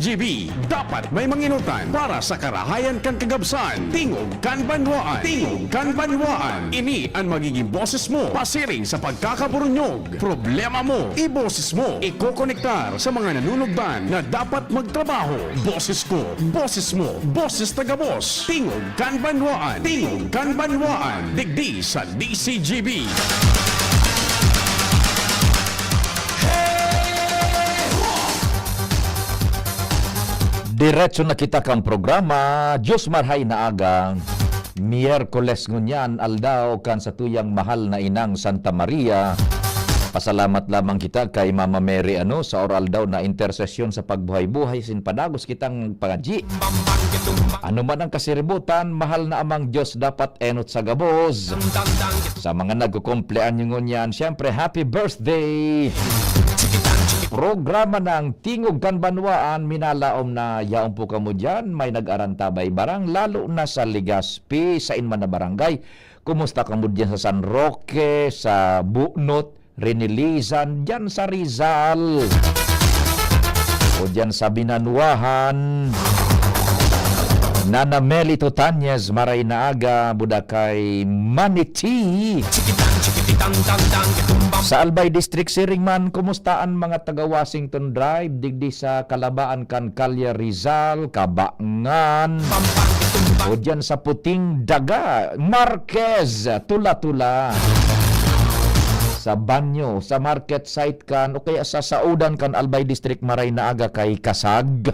DCGB. Dapat may manginutan para sa karahayan kan kagabsan. Tingog kan banwaan. Tingog kan banwaan. Ini ang magiging boses mo pasiring sa pagkakaburunyog. Problema mo, iboses mo. Ikokonektar sa mga nanunugban na dapat magtrabaho. Boses ko, boses mo, boses taga-boss. Tingog kan banwaan. Tingog kan banwaan. Digdi sa DCGB. Diretso na kita kang programa, Diyos marhay na agang, Miyerkules ngunyan, aldaw kan sa tuyang mahal na inang Santa Maria. Pasalamat lamang kita kay Mama Mary sa oral daw na intersesyon sa pagbuhay-buhay sin padagos kitang pangaji. Ano man ang kasiributan, mahal na amang Diyos dapat enot sa gabos. Sa mga nagkukumplean yung ngunyan, siyempre happy birthday! Programa ng Tingog kan Banwaan, minalaom na yaong po kamo dyan, may nag-arantabay barang, lalo na sa Legazpi, sa inman na barangay. Kumusta kamo dyan sa San Roque, sa Bunot, Renilizan, dyan sa Rizal, o dyan sa Binanuahan. Nana Meli Tutanyez, maray na aga, Budakay Maniti. Sa Albay District Siringman, kumustaan mga taga Washington Drive, digdi sa Kalabaan kan Kalya Rizal, Kabangan, o dyan sa Puting Daga, Marquez, Tula-Tula. Sa Banyo, sa market site kan, o kaya sa Saudan kan Albay District, maray na aga kay Kasag.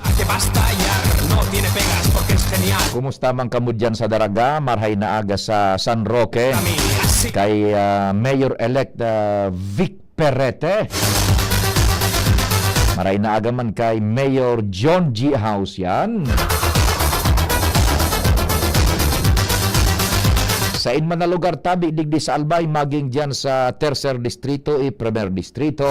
Kumusta man kamo dyan sa Daraga, marhay na aga sa San Roque, kay Mayor-elect Vic Perete. Maray na aga man kay Mayor John G. House yan. Sa inman na lugar tabi, digdi sa Albay, maging dyan sa Tercer Distrito Premier Distrito.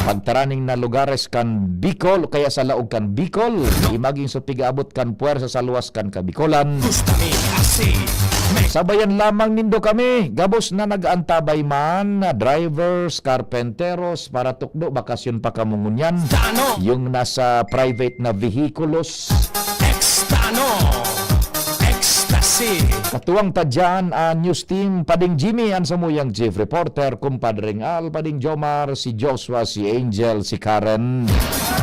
Pagtaraning na lugares kan Bicol, kaya sa laog kan Bicol, imaging sa pigaabot kan puwersa sa luwas kan Kabikolan. Sabayan lamang nindo kami, gabos na nag-antabay man, drivers, carpenteros, para tukdo, bakasyon pa kamungunyan, yung nasa private na vehikulos. Katuwang tadyan ang news team, Pading Jimmy, ang samuyang chief reporter, kumpadring Al, Pading Jomar, si Joshua, si Angel, si Karen,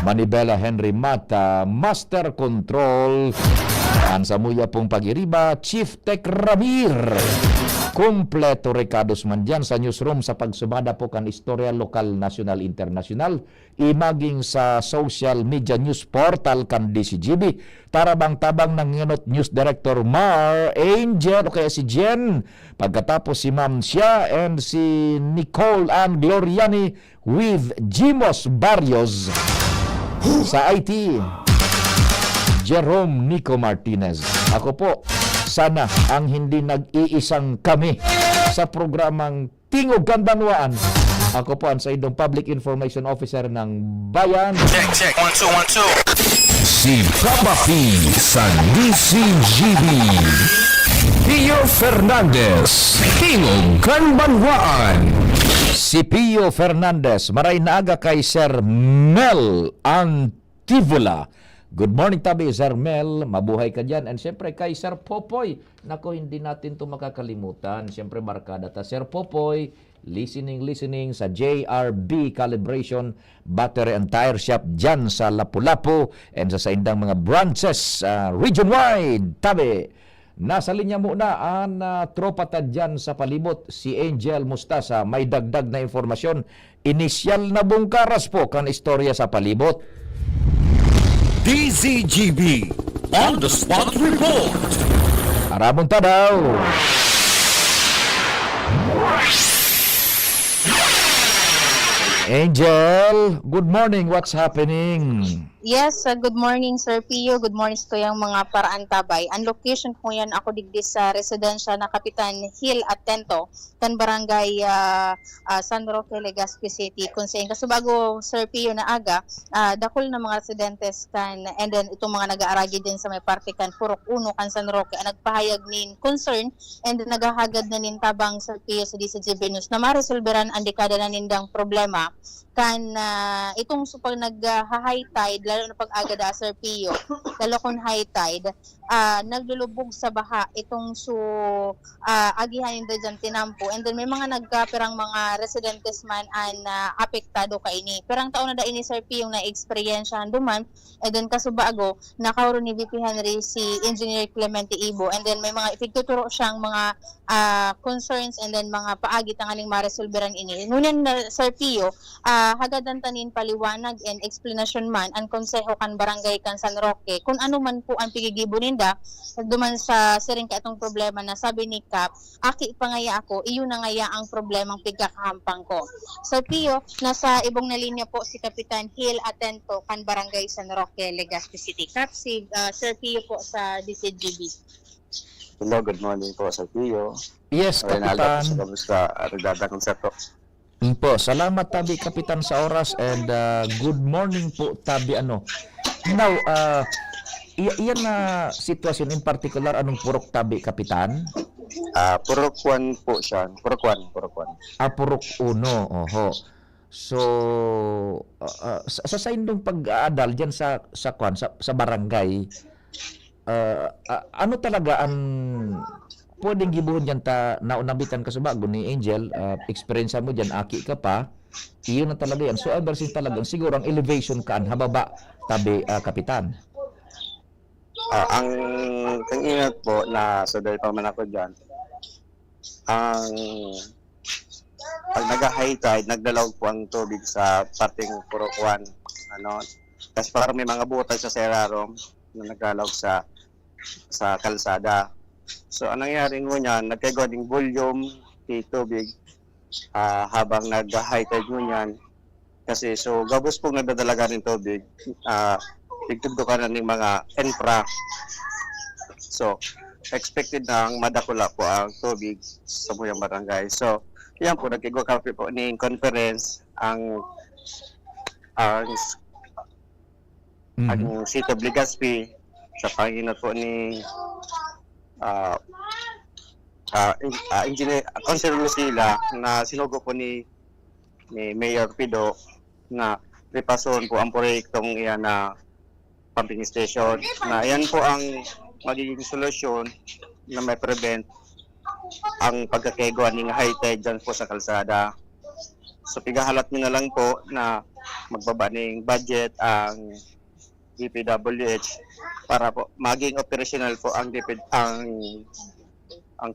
Manibela Henry Mata, Master Control, ang samuya pong pag-iriba, Chief Tech Ramir. Kompleto Ricardos man dyan sa newsroom sa pagsumada po kan istorya lokal, national, international, imaging sa social media news portal kan DCGB. Tarabang-tabang ng nginot news director Mar Angel o kaya si Jen. Pagkatapos si Ma'am Sia and si Nicole Ann Gloriani with Jimos Barrios. Sa IT, Jerome Nico Martinez. Ako po, sana ang hindi nag-iisang kami sa programang Tingog kan Banwaan. Ako po ang sa idong Public Information Officer ng Bayan. Check, 1, 2, 1, 2. Si Papapi sa DCGB. Pio Fernandez, Tingog kan Banwaan. Si Pio Fernandez, maray na aga kay Sir Mel Antivola. Good morning tabi, Sir Mel. Mabuhay ka dyan. And siyempre kay Sir Popoy. Nako, hindi natin ito makakalimutan. Siyempre barkada ta Sir Popoy. Listening sa JRB Calibration Battery and Tire Shop dyan sa Lapu-Lapu and sa saindang mga branches region-wide. Tabi, nasa linya muna ang tropa ta dyan sa palibot. Si Angel Mustasa, may dagdag na informasyon. Inisyal na bungkaras po kan istorya sa palibot. DCGB On The Spot Report. Arabon ta daw. Angel, good morning. What's happening? Yes, good morning Sir Pio. Good morning sa kayang mga paraan tabay. Ang location ko yan ako digdi sa residensya na Kapitan Hill Atento, kan barangay San Roque, Legazpi City. Kung sa inyo, bago Sir Pio na aga, dakol na mga residentes kan, and then itong mga nag-aaragi din sa may parte kan Purok Uno kan San Roque, nagpahayag nin concern and nagahagad na nin tabang Sir Pio sa DCGB News na maresolveran ang dekada na nindang problema kan itong pag nag-high tide, lalo na pag agada Sir Pio, lalo kung high tide, naglulubog sa baha itong agihan yung dyan tinampo, and then may mga nagkapirang mga residentes man an apektado ka ini. Perang taon na da ini Sir Pio na experience duman, and then kasubago nakawro ni VP Henry si Engineer Clemente Ibo, and then may mga ipigtuturo siyang mga concerns and then mga paagi tangaling maresolveran ini. Ngunyan na Sir Pio, hagadan tanin paliwanag and explanation man ang konseho kan barangay kan San Roque kung ano man po ang pigigibo ninda duman sa siring ka itong problema na sabi ni Kap, aki pangaya ako, iyon na ngaya ang problemang pigkakahampang ko. Sir Pio, nasa ibong na linya po si Kapitan Hill Atento kan barangay San Roque, Legazpi City. Kap, si Sir Pio po sa DCGB. Hello, good morning po sa Pio. Yes, Kapitan. Kamusta? Regada konsepto. Po, salamat tabi Kapitan sa oras, and good morning po tabi ano. Now, iyan na sitwasyon in particular, anong purok tabi Kapitan? Purokwan po siya. Purokwan. Purok 1, oho. So, sa saindong pag-aadal diyan sa barangay, ano talaga ang pwedeng gibuhon diyan ta naunabitan ka sa bago ni Angel, experience mo diyan, aki ka pa, iyon na talaga yan. So ever since talagang siguro ang elevation kaan hababa tabi Kapitan. Ang ingat po na suday pa man ako dyan, ang pag nag-high tide, nagdalaw po ang tubig sa parting Purokwan. Kasi parang may mga butay sa Serarom na nagdalaw sa kalsada. So, anong nangyari mo niyan, nagkagawa volume ng tubig habang nag-high tide mo niyan. Kasi, so, gabos pong nagdadalaga ng tubig, tigtugdo ka na ng mga infra. So, expected na madakula po ang tubig sa muyang barangay. So, yan po, nagkagawa kami po ng conference ang City of Legazpi sa panginat po ni Engineer Councilor Lucila na sinugo po ni Mayor Pido na ripason po ang proyektong iyan na pumping station, na yan po ang magiging solusyon na may prevent ang pagkakagawa ng high tide dyan po sa kalsada. So pigahalat nyo na lang po na magbaba ng budget ang DPWH para po maging operational po ang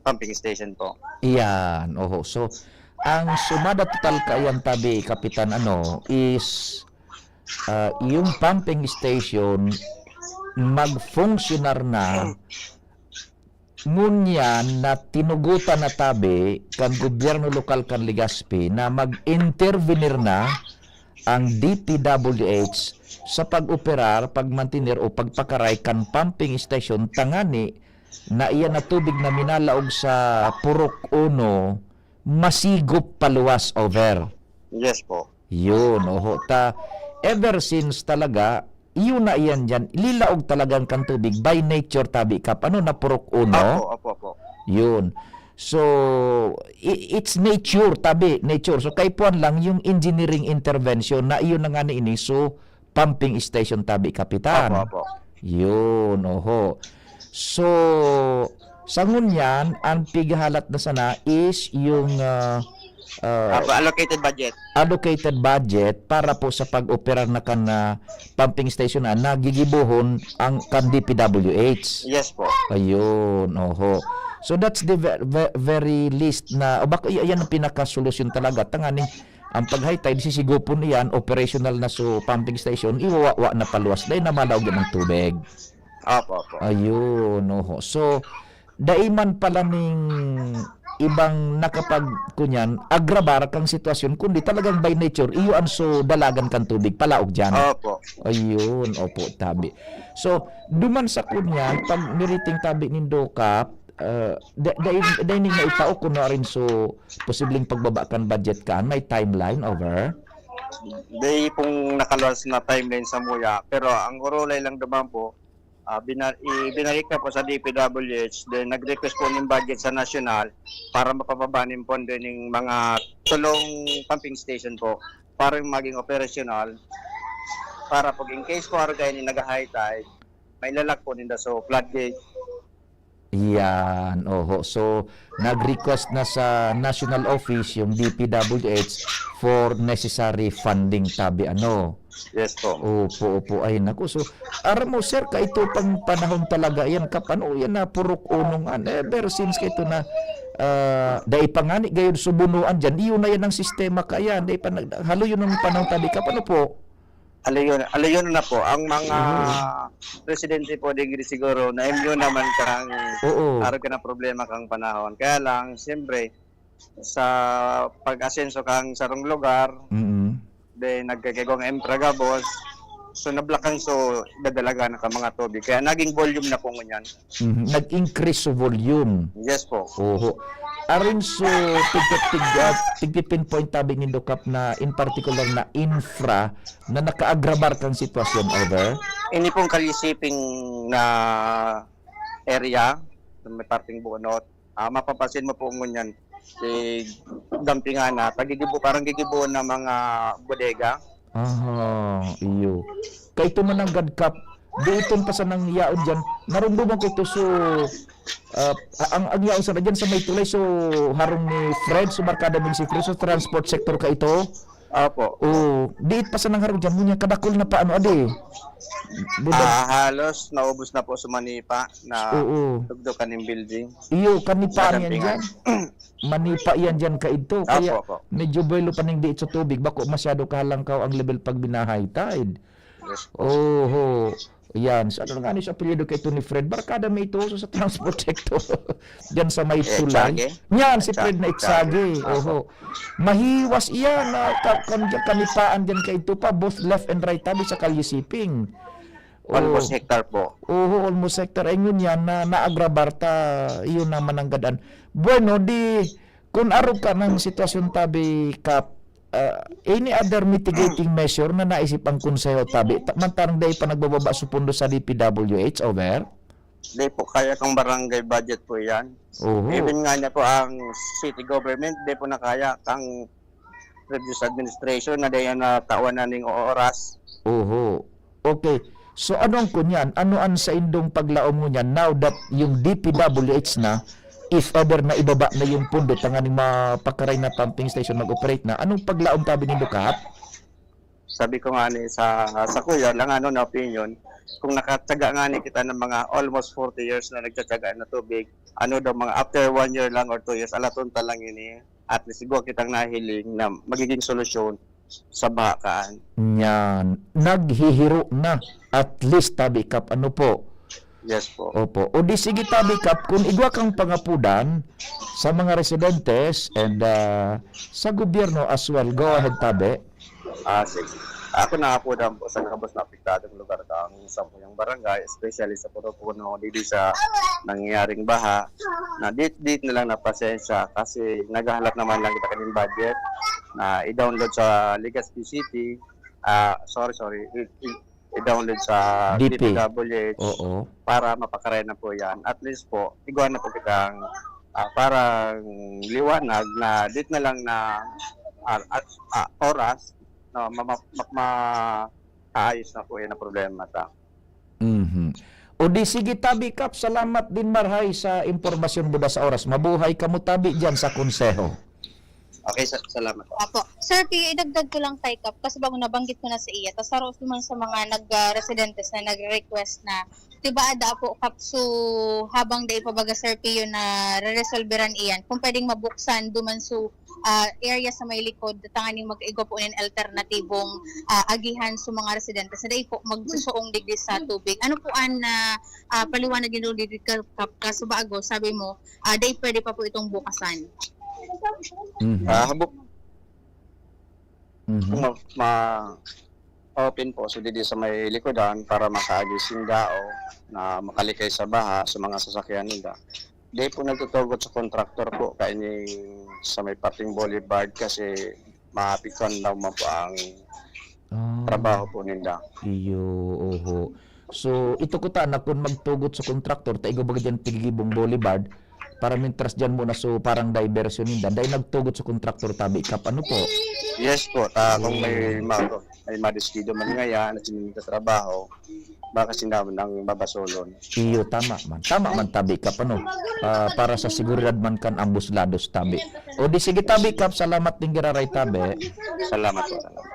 pumping station po. Iyan, oho. So, ang sumada total kayan tabi Kapitan is yung pumping station mag-functionar na ngunyan na tinugutan na tabi kan gobyerno lokal kan Legazpi na mag-intervenir na ang DPWH sa pag-operar, pagmantinir o pagpakaray kan pumping station tangani na iyan na tubig na minalaog sa Purok 1 masigop paluwas over. Yes po. Yun, oho. Ever since talaga, yun na iyan dyan, lilaog talagang kan tubig by nature tabi Kap. Ano na Purok 1? Opo. Yun. So, it's nature tabi, nature. So, kay puan lang yung engineering intervention na iyon na nga ni ini. So, pumping station tabi Kapitan. Opo. Yun, oho. So, sangun yan, ang pigahalat na sana is yung allocated budget para po sa pag-opera na kan pumping station na nagigibuhon ang kan DPWH. Yes po. Ayun, oho. So that's the very least na baka yan ang pinaka-solusyon talaga. Tanganing ang pag-high tide sisigupon iyan operational na so pumping station iwawa na paluwas dahil na malaog ng tubig. Opo. Ayun, oho. So daiman pala ning ibang nakapagkunyan agrabar kang sitwasyon kundi talagang by nature iyo so dalagan kan tubig palaog dyan. Opo. Ayun, opo tabi. So duman sa kunyan pag niriting tabi nindo Kap, dahil na ipao ko na rin so posibleng pagbabakan budget ka may timeline over. Day pong nakaluwas na timeline sa muya, pero ang urulay lang naman po binalik na po sa DPWH, then nag-request po ng budget sa national para mapababa ng pondo ng mga tulong pumping station po para maging operational para pag in case ko kayo ni nag-high tide, may lalak po ninda so floodgate. Yan, oho. So, nag-request na sa National Office yung DPWH for necessary funding tabi ano. Yes po. Opo. Ay, naku. So, aram mo, sir, ka ito pang panahon talaga yan. Kapano yan na purok unongan. Ever since ka ito na dahil pangani gayon subunuan dyan, iyon na yan ang sistema kaya. Dahil pa, halo yun ang panahon tabi. Kapano po? Alayon na po. Ang mga presidente po digri siguro na yun naman kang Oo. araw ka na problema kang panahon. Kaya lang, siyempre, sa pag-asenso kang sarong lugar, Mm-mm. then nagkakagong empragabos, so nablakan so dadalaga na ka mga tubig. Kaya naging volume na po ngunyan. Mhm. Nag-increase sa volume. Yes po. Oho. Aron so tig-pinpoint tabi ni Dokap na in particular na infra na nakaagrabar kang sitwasyon over. Ini pong kalisiping na area, may parting bunot, mapapansin mo po ngunyan, dampingan na, parang gigibo ng mga bodega. Aha, iyo. Kay ito man ang gadkap, di itong pa sa nang yaon dyan, narumduman ko ito so, ang yaon sa dyan sa may tulay, so harong ni Fred, so markada min si Fred, so transport sector ka ito. Opo. Di it pa sa nang harong dyan, munya kadakol na paano, adi? Budak, Halos naubos na po sa Manipa na oo. tugdukan ng building. Iyo, kanipaan yan Dampingan. dyan. Manipa yan dyan ka ito. Kaya Opo. medyo buwelo pa ning diit sa tubig. Bako masyado kahalangkaw ang level pag binahay tide. Yes. Oho. Yan. So, ano nga ni sa apelyido kay ito ni Fred? Barkada may ito sa transport sector. Diyan sa may tulay. Itsage? Yan, si Fred na Itsage. Itsage. Oho. Mahiwas iyan na kanipaan dyan kay ito pa. Both left and right tabi sa kalyusiping. Almost hectare po. Oo, almost sector. Ay yun yan na naagrabarta. Iyon naman ang gadaan. Bueno, di kung araw ka ng sitwasyon tabi Kap, any other mitigating measure na naisip ang konseho tabi? Mantarang dahil pa nagbababa sa pundo sa DPWH, over? Di po, kaya kang barangay budget po yan. Oo. Even nga niya po ang city government, di po na kaya kang previous administration na dayan na tawan na ning oras. Oo. Okay. So anong kunyan? Anoan sa indong paglaom mo niyan now that yung DPWH na, if ever na ibaba na yung pundo, tanganing mapakaray na pumping station mag-operate na, anong paglaom tabi ni Kap? Sabi ko nga ni sa kuya lang na opinion, kung nakatsaga nga ni kita ng mga almost 40 years na nagtsatsaga na tubig, daw mga after 1 year lang or 2 years, alatunta lang yun at least siguro kitang nahiling na magiging solusyon sa bakaan. Yan. Naghihiro na at least tabi Kap. Ano po? Yes po. Opo. O di sige tabi Kap, kung igwa kang pangapudan sa mga residentes and sa gobyerno as well, go ahead tabi. Sige. Ako nakapunan po sa nakabos na apektadong lugar ang isang yung barangay, especially sa Puno-Puno, dito sa nangyayaring baha, na dit na lang na pasensya kasi naghahalap naman lang kita kaning budget na i-download sa Legazpi City, i-download sa DP. DPWH Oo. para mapakaray na po yan. At least po, iguan na po kitang parang liwanag na dit na lang na oras na maayos na po yan ang problema ta. Mhm. O di sige tabi Kap, salamat din marhay sa impormasyon mo sa oras. Mabuhay ka mo tabi diyan sa konseho. Okay, salamat po. Apo. Sir, idagdag ko lang kay Kap kasi bago nabanggit ko na sa iya. Tapos saros naman sa mga nag-residentes na nag-request na diba ada po Kap so habang day pabaga Sir Pio na re-resolveran iyan kung pwedeng mabuksan duman so area sa may likod tanganing mag-igo po ng alternatibong agihan sa mga residentes na day po magsusuong digdi sa tubig. Ano po an paliwanag din digdi Kap kaso bago sabi mo day pwede pa po itong bukasan. Mhm. Habok Mhm. open po so dito sa may likodan para makaagis yung dao na makalikay sa baha sa mga sasakyan nila. Di po nagtutugot sa contractor po kaining sa may Pating Boulevard kasi maapikon daw mo po ang trabaho po nila. Iyo, oho. So, ito ko na kung magtugot sa kontraktor, taigo ba dyan Tigibong Boulevard, para mintras dyan muna so parang diversion nila. Dahil nagtugot sa kontraktor tabi kap. Ano po? Yes po, kung may madiskido man ngayon at sininta trabaho, baka sinabi ng babasolon. Iyo, tama man. Tama man tabi kap. Ano? Para sa seguridad man kan ambos lados tabi. O di sige tabi kap. Salamat din giraray tabi. Salamat po, salamat.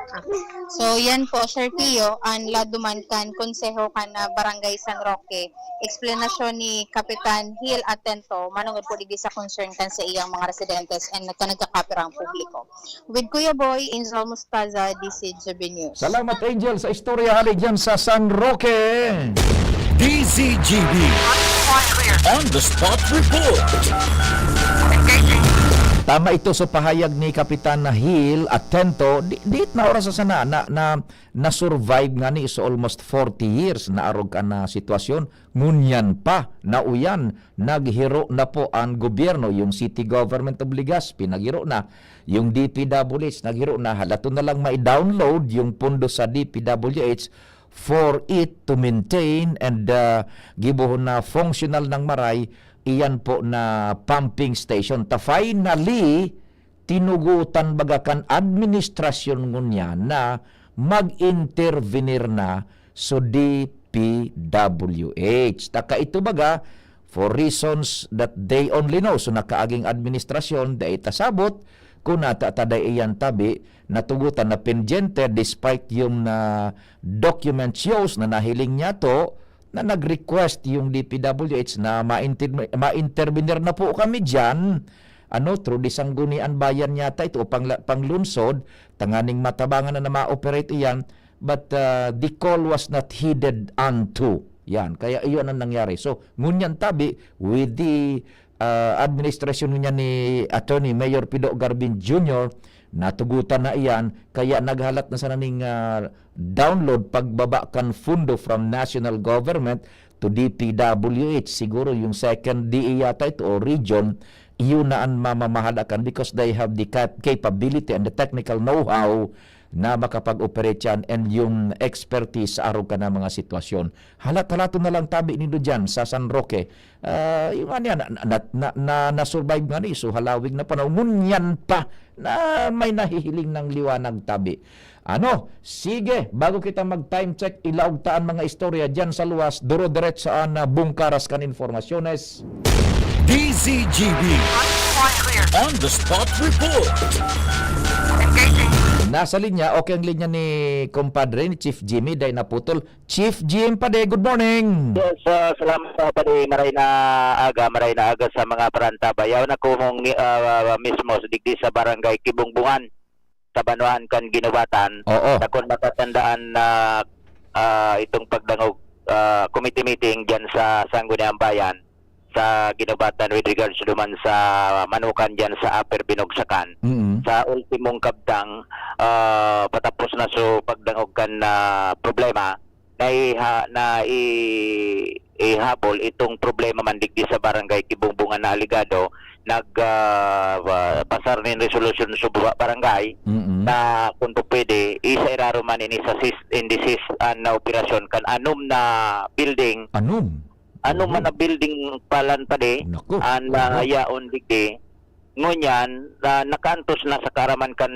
So yan po, Sir Pio, ang laduman kan konseho kan na Barangay San Roque. Explanasyon ni Kapitan Hill Atento, manungod po digdi sa concern kan sa iyang mga residentes and nagkakapirang publiko. With Kuya Boy, Angel Mustaza, DCJB News. Salamat Angel sa istorya halig dyan sa San Roque. DZGB On the Spot Report. Tama ito sa pahayag ni Kapitan Hill Atento. Di na oras sa sana na survive nga ni so almost 40 years na arog ka na sitwasyon. Ngunyan pa na uyan naghiro na po ang gobyerno, yung city government of Legazpi naghiro na, yung DPWH naghiro na, halato na lang mai-download yung pondo sa DPWH for it to maintain and gibuhon na functional ng maray iyan po na pumping station. Ta finally, tinugutan bagakan administrasyon ngunya na mag-intervenir na so DPWH. Taka ito baga, for reasons that they only know, so nakaaging administrasyon, dahil tasabot, kung natataday iyan tabi, natugutan na pendiente despite yung document shows na nahiling niya to, na nag-request yung DPWH na ma-intervenir na po kami dyan, through di Sanggunian Bayan yata ito, panglunsod, tanganing matabangan na ma-operate iyan, but the call was not heeded unto. Yan, kaya iyon ang nangyari. So, ngunyan tabi, with the administration niya ni Attorney Mayor Pido Garbin Jr., natugutan na iyan, kaya naghalat na sa naning download pagbaba kan fundo from national government to DPWH. Siguro yung second DE yata ito o region, iyon na ang mamamahalakan because they have the capability and the technical know-how na makapag-operate yan and yung expertise sa araw ka na mga sitwasyon. Halat-halato na lang tabi nindo dyan sa San Roque. Yung na-survive nga ni, so halawig na panahon. Ngunyan pa na may nahihiling ng liwanag tabi. Sige, bago kita mag-time check, ilaog taan mga istorya dyan sa luwas, duro-diretsaan na bungkaras kan informasyones. DZGB On the Spot Report. Nasa linya, okay ang linya ni compadre, ni Chief Jimmy, dahil naputol. Chief Jim Pade, good morning! Yes, salamat sa pati maray na aga sa mga paranta bayaw na kumong mismo sa digdi sa barangay Kibungbungan sa Banuan kan Ginubatan. Oo. Kung matatandaan na itong pagdangog committee meeting dyan sa Sangguniang Bayan sa Ginubatan with regards duman sa manukan dyan sa Upper Binogsakan. Sa ultimong kabdang patapos na so pagdangog kan na problema na ihabol itong problema man digdi sa barangay Kibungbungan na aligado pasar nin resolution sa barangay na kung pwede isa iraro man ini sa indices na operasyon kan anom na building man na building palan pade yaon digdi ngunyan nakantos na sa karaman kan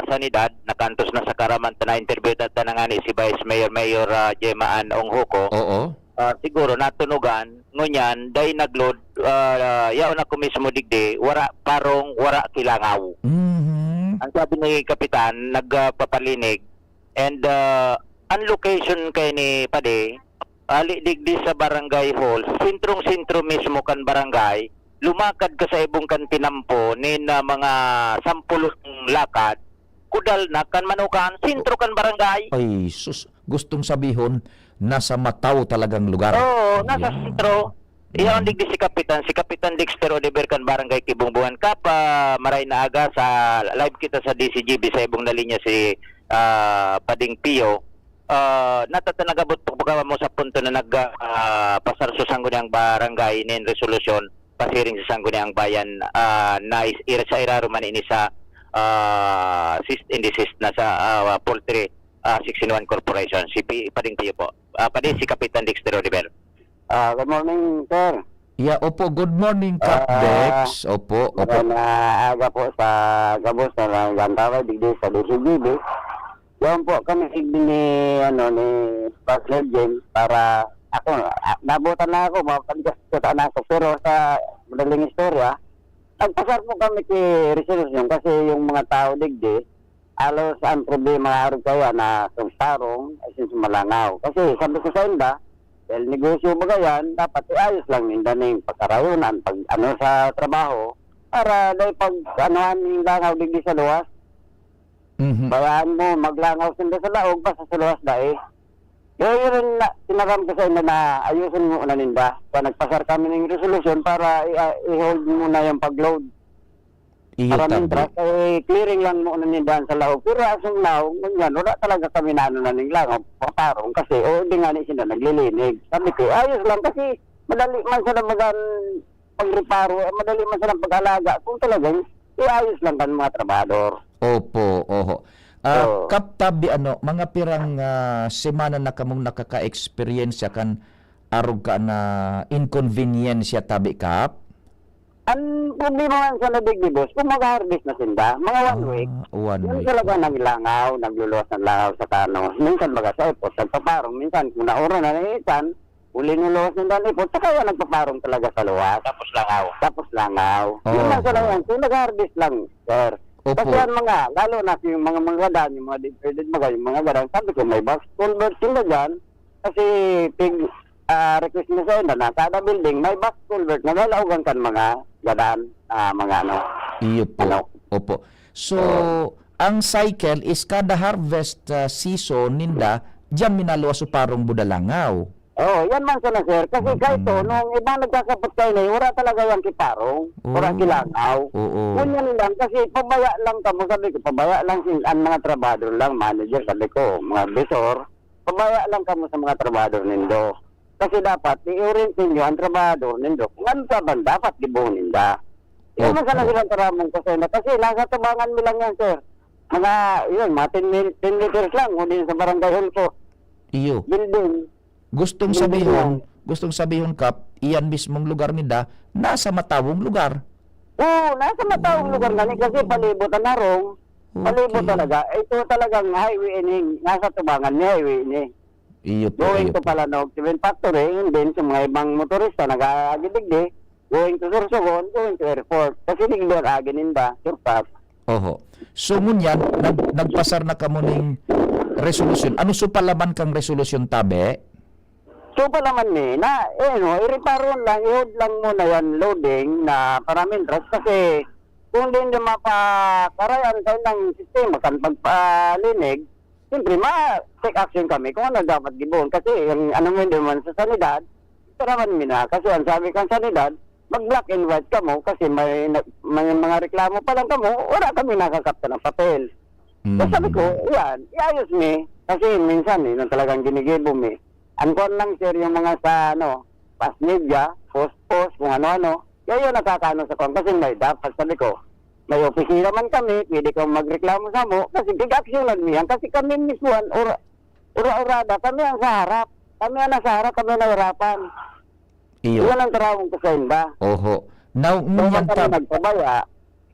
sanidad, nakantos na sa karaman na interview at tanangani si Vice Mayor Jemaan Onghuko. Oo. Siguro natunugan ngunyan day nagload yaon ako mismo digdi wara kilangaw. Ang sabi ni kapitan nagpapalinig and ang location kay ni Pade ali digdi sa barangay hall, sentro mismo kan barangay, lumakad ka sa ibong kan tinampo ni na mga 10 lakad, kudal na kan manukan, sentro kan barangay. Ay, sus, gustong sabihon, nasa mataw talagang lugar. Oo, nasa sentro. Iyan digdi si Kapitan Dexter Odeber kan barangay Kibungbungan maray na aga sa live kita sa DCGB sa ibong nalinya si Pading Pio. Natatanagabot po mo sa punto na pasar sa Sangguniang Barangay nin resolution pasiring sa Sangguniang Bayan na sa iraro man ini sa indices na sa Poultry 6-in-1 Corporation. Si Pading Pio po. Si Kapitan Dexter Oliver. Good morning, sir. Yeah, opo, good morning, Kap Dex. Opo, opo. Na aga po sa Gabos na Gantaway, digdi sa DCGB. Doon po kami ni Pastor James para ako, nabutan na ako, mapagkastaan ako. Pero sa madaling istorya, nagpasar po kami kay resolution kasi yung mga tao digdi, alos ang problema araw kaya na kung tarong ay sinsumalangaw. Kasi sabi ko sa inda, dahil negosyo ba yan, dapat iayos lang ninda na yung pagkarayunan, pag sa trabaho, para dahil pag yung langaw digdi sa luwas, bayaan mo, maglangaw sila sa laog, basta sa luwas dahil. Kaya yun na, sinaram ko sa inyo na ayusin mo na ninda. Kaya nagpasar kami ng resolution para i-hold muna yung pag-load. Iyo Para tabi. mintra, clearing lang muna ninda sa laog. Pero asong now, ganyan, wala talaga kami na ng langaw, paparong kasi, hindi nga ni sila naglilinig. Sabi ko, ayos lang kasi madali man sila pag-reparo, madali man sila pag-alaga. Kung talagang, iayos lang kan mga trabador. Opo, oho. Oo. Kap tabi mga pirang semana na kamong nakaka-experience kan arog ka na inconvenience tabi, Kap? Ang problema man sa nadigdi, boss, kung mag-harvest na sinda, mga 1 week, One yun week. talaga naglangaw, nagluluwas ng langaw sa kano. Minsan baga sa ipot, nagpaparong. Minsan kung naura na naitan, uli nuluwas ng dalipot, saka yan nagpaparong talaga sa luwas. Tapos langaw. Tapos langaw. Oo. Yun lang sa lang, kung nag-harvest lang, sir. Opo. Kasi yan mga, lalo na yung mga gadan, yung mga deep-faded yung mga gadan, sabi ko may box culvert sila dyan, kasi request mo sa na kada building, may box culvert na nalaugan kan mga gadan, mga Iyo po. Ano? Opo. So, ang cycle is kada harvest season ninda, diyan minaluwas o parong budalangaw. Oo, yan man sana sir. Kasi kahit nung ibang nagkasapot kayo na wala talaga yung kiparong, wala kilangaw. Oo. Ganyan lang, kasi pabaya lang kamo, sabi ko, pabaya lang ang mga trabador lang, manager, sabi ko, mga bisor, pabaya lang kamo sa mga trabador nindo. Kasi dapat, i-orientin nyo ang trabador nindo. Kung ano saban, dapat gibuhin ninda. Yan man sana silang taramong kusena. Kasi nasa tabangan mo lang yan, sir. Mga, mga 10 liters lang, hindi sa barangay hall ko. Iyo. Building. Gustong sabihon, Kap, iyan mismong lugar nila nasa matawong lugar. Oo, nasa matawang lugar gani kasi palibot ang narong. Palibot Okay. talaga. Ito talagang highway ini. Nasa tubangan ni highway ini. Iyo po, Going iyo to po. Palanog, Cement Factory, and then sa mga ibang motorista nag-agidigdi, going to Sorsogon, going to airport. Kasi digdor aginin ba? Surpat. Oho. So ngunyan, nagpasar na kamo ning resolution. Ano so palaman kang resolution tabi? So pala man na, i-reparon lang, i-hold lang muna yan, loading na paramin trucks kasi kung din yung mapakarayan tayo ng sistema kan pagpalinig, siyempre ma-take action kami kung ano dapat gibuon kasi yung anong hindi man sa sanidad, taraman mina kasi ang sabi kan sanidad, mag-black and white ka mo kasi may mga reklamo pa lang ka mo, wala kami nakakapta ng papel. So sabi ko, yan, iayos mi kasi minsan nang talagang ginigibo mi. Angkon lang sir yung mga sa pass media, post kung ano-ano. Kaya yun nakakano sa kon kasi may dapat sabi ko, may opisina man kami, pwede kang magreklamo sa mo kasi big-action niyan kasi kami miswan ura-urada, kami ang sa harap. Kami ang nasa harap, kami ang harapan. Iyo. Yun ang tarawang ko sa inda. Oho. Now, Kung ngunyan kami tabi. nagpabaya,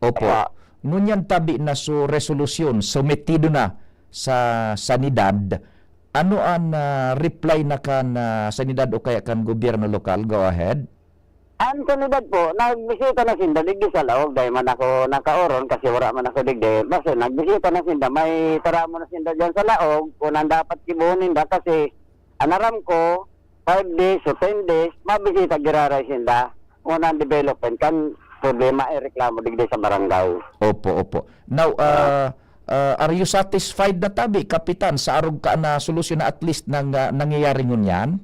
Opo. Apa. Ngunyan tabi na so resolusyon sometido na sa sanidad. Ano ang reply na kan sanidad o kaya kan gobyerno lokal? Go ahead. ang kanidad po, nagbisita na sinda digdi sa laog dahil man ako nakaoron kasi wala man ako digdi. Basta nagbisita na sinda, may taramo na sinda dyan sa laog kung nang dapat kibunin da kasi anaram ko 5 days o 10 days, mabisita giraray sinda. Kung nang development kan problema ay reklamo digdi sa barangay. Opo, opo. Now, are you satisfied na tabi, Kapitan, sa arog ka na solusyon na at least nang nangyayari ngunyan?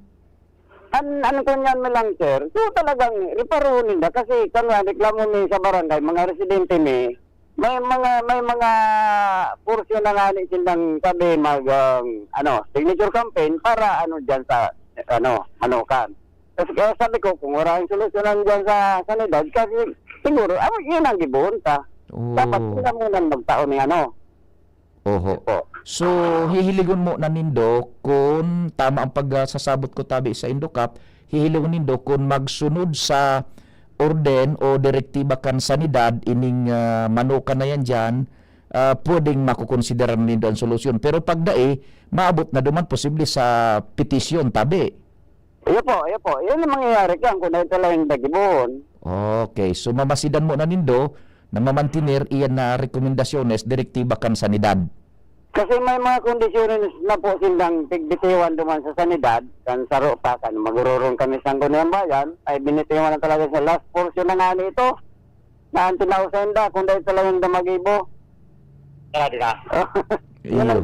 Ano ko niyan mo lang, sir? So talagang iparunin na kasi kanwa reklamo ni sa barangay, mga residente ni may mga porsyon na nga ni silang sabi signature campaign para diyan sa manukan. Kasi kaya sabi ko kung wala ang solusyonan diyan sa sanidad kasi siguro yun ang gibuon ta. Oh. Dapat sila muna magtaon ni Oho. Po. So, hihiligon mo na nindo kung tama ang pagsasabot ko tabi sa Indocap, hihiligon nindo kung magsunod sa orden o direktiba kan sanidad ining manukan na yan dyan, pwedeng makukonsidera nindo ang solusyon. Pero pag dae, maabot na duman posible sa petisyon tabi. Iyo po. Yan ang mangyayari kang kung dahil talagang dagibuhon. Okay, so mamasidan mo na nindo na mamantinir iyan na rekomendasyones direktiba kan sanidad. Kasi may mga kondisyones na po silang tigbitiwan duman sa sanidad, kan sa rupa, kan magururong kami sa Gunayang Bayan, ay binitiwan na talaga sa last portion na nga nito. Na ang tinausenda, kung dahil talagang damagibo. Yan ang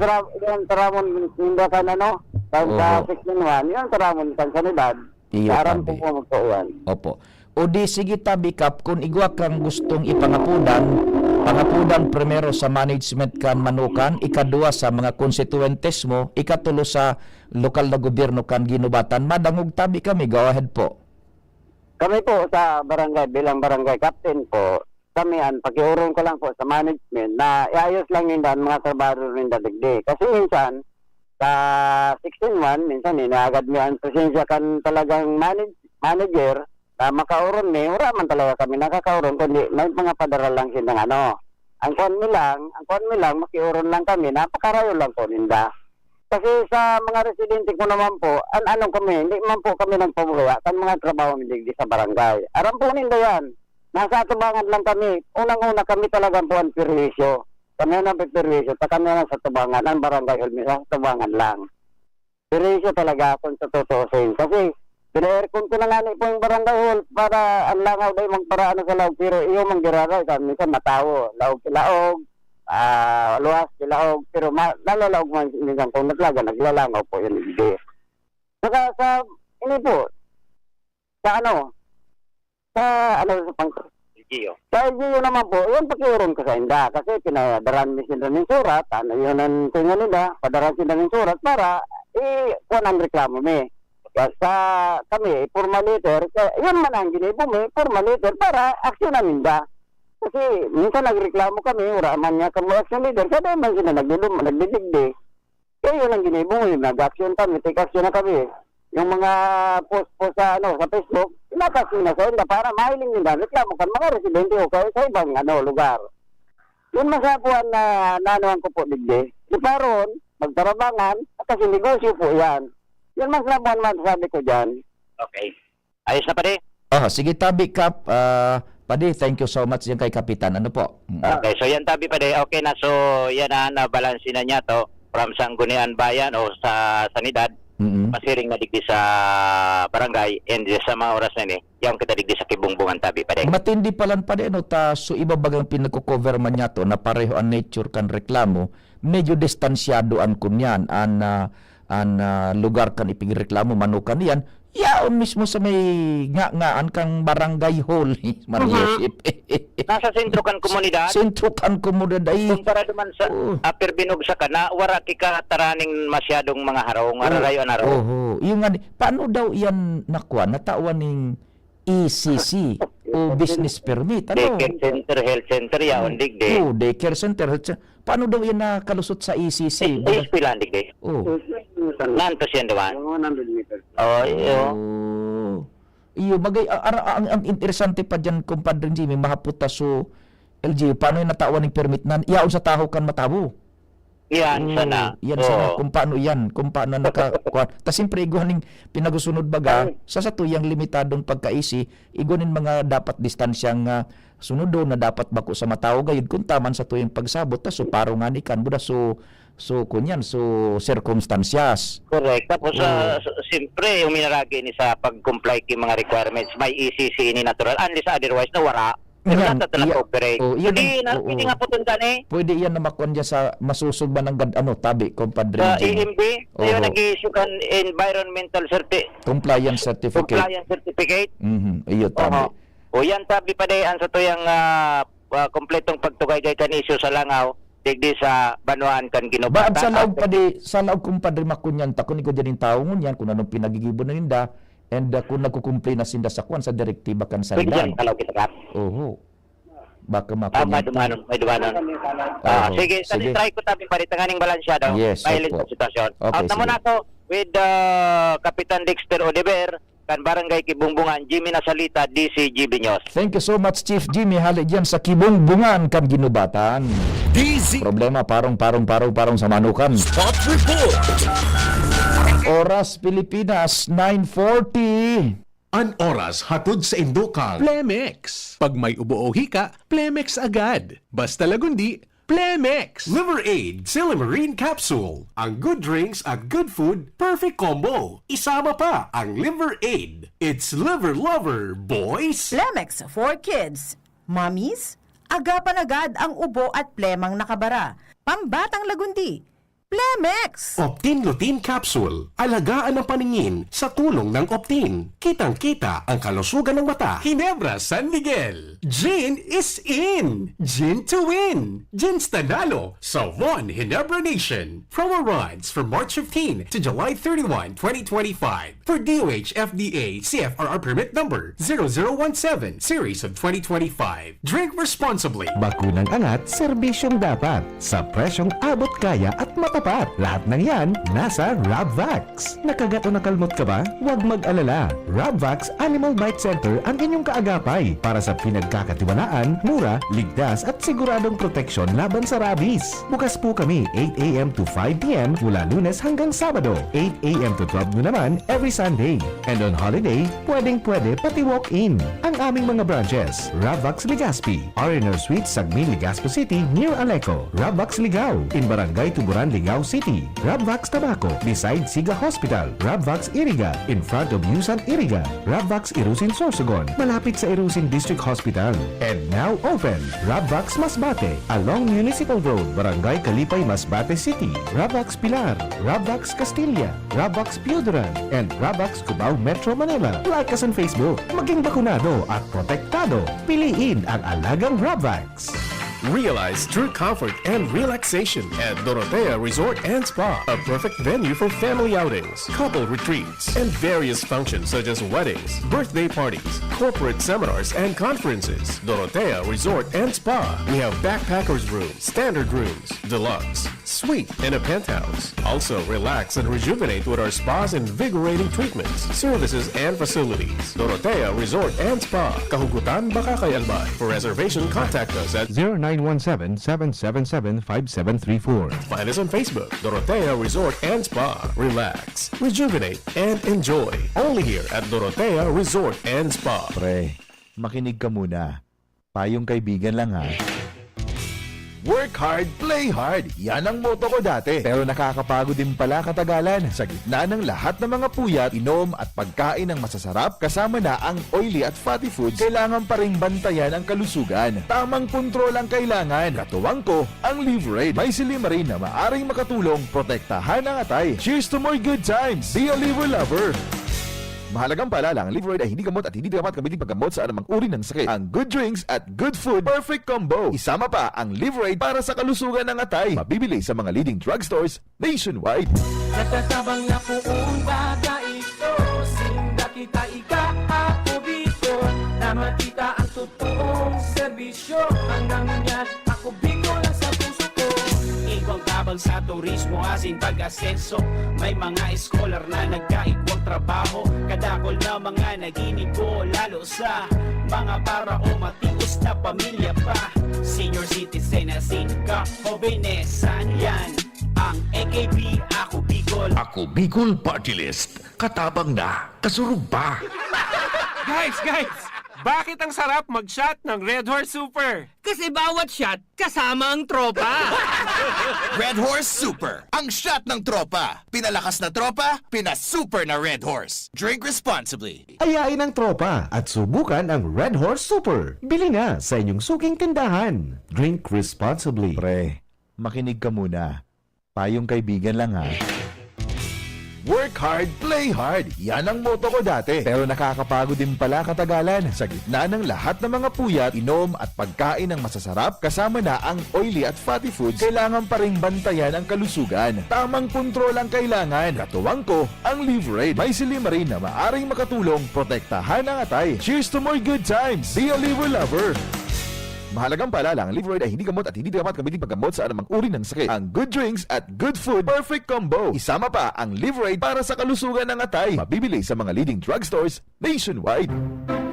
taramon ninda kan ano, sa section 1, yan ang taramon kan sanidad. Iyo, Karam po tabi. po magtuuan. Opo. O di sige tabi kap kung igwa kang gustong pangapudan primero sa management kan manukan, ikadua sa mga konstituentes mo, ikatulo sa lokal na gobyerno kan ginubatan, madangog tabi kami. Go ahead po. Kami po sa barangay, bilang barangay captain po, kami ang pakiurong ko lang po sa management na iayos lang yun ang mga trabaho rin dadigdi. Kasi minsan, sa 16-1, minsan inaagad mo ang presensya kan talagang manager, na makauron wala man talaga kami nakakauron, kundi may mga padara lang silang ano. Ang kuwan mi lang, makiuron lang kami, napakarayo lang po ninda. Kasi sa mga residente ko naman po, kami, hindi man po kami nagpabuya kan mga trabaho nindigdi sa barangay. Aram po ninda yan. Nasa tubangan lang kami. Unang-una kami talagang po ang perwisyo. Kami ang perwisyo, kami na sa tubangan, ang barangay hall, sa tubangan lang. Perwisyo talaga kung sa tutusin. Kasi pina-aircon ko na nga po yung barangay hall para ang langaw dahi magparaan sa laog. Pero iyo manggiraray ka, minsan matawo. Laog kilaog, luwas kilaog. Pero lalalaog man minsan kung naglalangaw po yun. Saka sa, ini po, sa LGU naman po, yun pakiuron ko sa inda. Kasi pinadaran mi sila ng surat, yun ang tinga nila, padaran sila ng surat para kuha ng reklamo mi. Sa kami, formaliter, yun man ang ginibo mi, formaliter para aksyon namin da. Kasi minsan nagreklamo kami, wala man niya kami action leader, kada man sila nagdidigdi. Kaya yun ang ginibo mi, nag-action kami, take action na kami. Yung mga post sa Facebook, inakasyon na sa inda para mahiling nila, reklamo kan mga residente o kayo sa ibang lugar. Yun masapuan na nanuhan ko po digdi. Di paron, magtarabangan, kasi negosyo po yan. Yun mas labuan man sabi ko dyan. Okay. Ayos na pa rin? Sige tabi kap. Padi, thank you so much yan kay Kapitan. Ano po? Okay, so yan tabi pa rin. Okay na, so yan na balansin na niya to from Sangguniang Bayan o sa sanidad. Masiring na digdi sa barangay and sa mga oras na yung kita digdi sa kibungbungan tabi pa rin. Matindi palan pa rin, so iba bagang pinagko-cover man niya to na pareho ang nature kan reklamo, medyo distansyado ang kunyan, ang lugar kan ipigreklamo manukan yan, yaon mismo sa may ngaan kang barangay hall. Mariusip. Nasa sentro kan komunidad. Sentro kan komunidad ay. Kumpara naman sa Upper Binugsa ka na, wala ka taraning masyadong mga harong, ararayon araw. Yung nga, paano daw yan nakuha? Natawan ng ECC o business permit. Ano? Daycare center, health center, yaon digdi. Daycare center, health center. Paano daw yan nakalusot sa ECC? DSP lang digdi. Nantos yan, di ba? 100 meters. Iyo, bagay, ang interesante pa dyan, kumpadre Jimmy, mahaputa so LG, paano yung natawan ng permit na, iyaon sa taho kan matabo? Yan, sana. Yan sana, kung paano nakakuha. Tapos siyempre, iguaning pinagusunod baga, sa tuyang limitadong pagkaisi, iguanin mga dapat distansyang sunudo na dapat bako sa matao gayud kung taman sa tuyang pagsabot, tas so paro nga ni kan, buda so kunyan, so circumstances. Correct. Tapos, siyempre, yung minaragi ni sa pag-comply ki mga requirements, may ECC ni natural, unless otherwise na wara. Pero Yan, nasa operate. Hindi nga po tundan Pwede yan na makuha niya sa masusugban ng tabi, kumpadre. Sa EMB, yung nag-issue kan environmental compliance certificate. Iyo, tabi. O yan tabi pa day, ang sa tuyang kompletong pagtugay kan issue sa langaw, digdi sa banuan kan ginubatan. Baad sa laog kumpadre makunyan, takon ko dyan yung tao ngunyan, kung anong pinagigibo na ninda, and kung nagkukumplay na sinda sa kwan sa direktiba kan sa Pwede yan, kalaw kita ka. Baka May dumanon. Oo, Sige, sige. try ko tabi paritanganing balansyado. Yes, Mahilig opo. sa sitwasyon. Okay, Out naman sige. ako with Kapitan Dexter Odeber, kan Barangay Kibungbungan, Jimmy Nasalita, DCGB News. Thank you so much, Chief Jimmy. Hali dyan sa Kibungbungan kan ginubatan. DZ Problema parong sa manukan. Spot Report. Oras Pilipinas, 9:40. An oras hatod sa Indokal. Plemex. Pag may ubo o hika, Plemex agad. Basta lagundi, Plemex. Liver Aid Silimarine Capsule. Ang good drinks at good food, perfect combo. Isama pa ang Liver Aid. It's liver lover, boys. Plemex for kids. Mommies, agapan agad ang ubo at plemang nakabara. Pambatang lagundi. Plemex! Optin Lutein Capsule. Alagaan ang paningin sa tulong ng Optin. Kitang-kita ang kalusugan ng mata. Ginebra San Miguel. Gin is in. Gin to win. Gin's Tanalo sa One Ginebra Nation. Promo runs from March 15 to July 31, 2025. For DOH FDA CFRR permit number 0017 series of 2025. Drink responsibly. Bakunang angat, serbisyong dapat. Sa presyong abot kaya at matapat. Lahat ng yan, nasa Rabvax. Nakagat o nakalmot ka ba? Huwag mag-alala. Rabvax Animal Bite Center ang inyong kaagapay para sa pinagkakatiwalaan, mura, ligtas at siguradong proteksyon laban sa rabies. Bukas po kami 8 a.m. to 5 p.m. mula Lunes hanggang Sabado. 8 a.m. to 12 noon naman every Sunday. And on holiday, pwedeng-pwede pati walk-in. Ang aming mga branches, Rabvax Legazpi, R&R Suite, Sagmi, Legazpo City, near Aleco. Rabvax Ligao, in Barangay Tuburan, Ligao City. Rabvax Tabaco, beside Siga Hospital. Rabvax Iriga, in front of Yusan Iriga. Rabvax Irusin Sorsogon, malapit sa Irusin District Hospital. And now open, Rabvax Masbate, along Municipal Road, Barangay Kalipay, Masbate City. Rabvax Pilar, Rabvax Castilla, Rabvax Piudaran, and Rabvax Cubao Metro Manila. Like us on Facebook. Maging bakunado at protektado. Piliin ang alagang Rabvax. Realize true comfort and relaxation at Dorotea Resort and Spa, a perfect venue for family outings, couple retreats, and various functions such as weddings, birthday parties, corporate seminars, and conferences. Dorotea Resort and Spa. We have backpackers rooms, standard rooms, deluxe, suite, and a penthouse. Also, relax and rejuvenate with our spas and invigorating treatments, services, and facilities. Dorotea Resort and Spa. Kahugutan, Bakakay, Albay. For reservation, contact us at 0917-777-5734. Find us on Facebook, Dorotea Resort and Spa. Relax, rejuvenate, and enjoy. Only here at Dorotea Resort and Spa. Pre, makinig ka muna. Payong kaibigan lang ha. Work hard, play hard. Yan ang motto ko dati. Pero nakakapagod din pala katagalan. Sa gitna ng lahat ng mga puyat, inom at pagkain ng masasarap, kasama na ang oily at fatty foods, kailangan pa rin bantayan ang kalusugan. Tamang kontrol ang kailangan. Katuwang ko, ang Liverade. May Silimarin na maaring makatulong, protektahan ang atay. Cheers to more good times. Be a liver lover. Mahalagang paalala, ang Liverade ay hindi gamot at hindi dapat gamitin paggamot sa anumang uri ng sakit. Ang good drinks at good food, perfect combo. Isama pa ang Liverade para sa kalusugan ng atay. Mabibili sa mga leading drugstores nationwide. Natatabang na poong bata ito, sinda kita ika-ako dito, na matita ang totoong serbisyo. Hanggang yan, ako bigo lang sa puso ko. Ikaw tabang sa turismo, asin pag-asenso. May mga scholar na nagkaigwang trabaho, kadakol na mga naginigo, lalo sa mga para o matius na pamilya pa. Senior citizen na ka, hobenesan yan. Ang AKB, ako Bicol. Ako Bicol Party List. Katabang na, kasurog pa. Guys! Bakit ang sarap mag-shot ng Red Horse Super? Kasi bawat shot, kasama ang tropa. Red Horse Super, ang shot ng tropa. Pinalakas na tropa, pinasuper na Red Horse. Drink responsibly. Ayain ang tropa at subukan ang Red Horse Super. Bili na sa inyong suking tindahan. Drink responsibly. Pre, makinig ka muna. Payong kaibigan lang ha. Work hard, play hard. Yan ang motto ko dati. Pero nakakapagod din pala katagalan. Sa gitna ng lahat ng mga puyat, inom at pagkain ng masasarap, kasama na ang oily at fatty foods, kailangan pa rin bantayan ang kalusugan. Tamang kontrol ang kailangan. Katuwang ko, ang Liverade. May Silimarin na maaring makatulong, protektahan ang atay. Cheers to more good times. Be a liver lover. Mahalagang paalala, ang Liveroid ay hindi gamot at hindi dapat gamitin paggamot sa anumang uri ng sakit. Ang good drinks at good food, perfect combo. Isama pa ang Liveroid para sa kalusugan ng atay. Mabibili sa mga leading drugstores nationwide.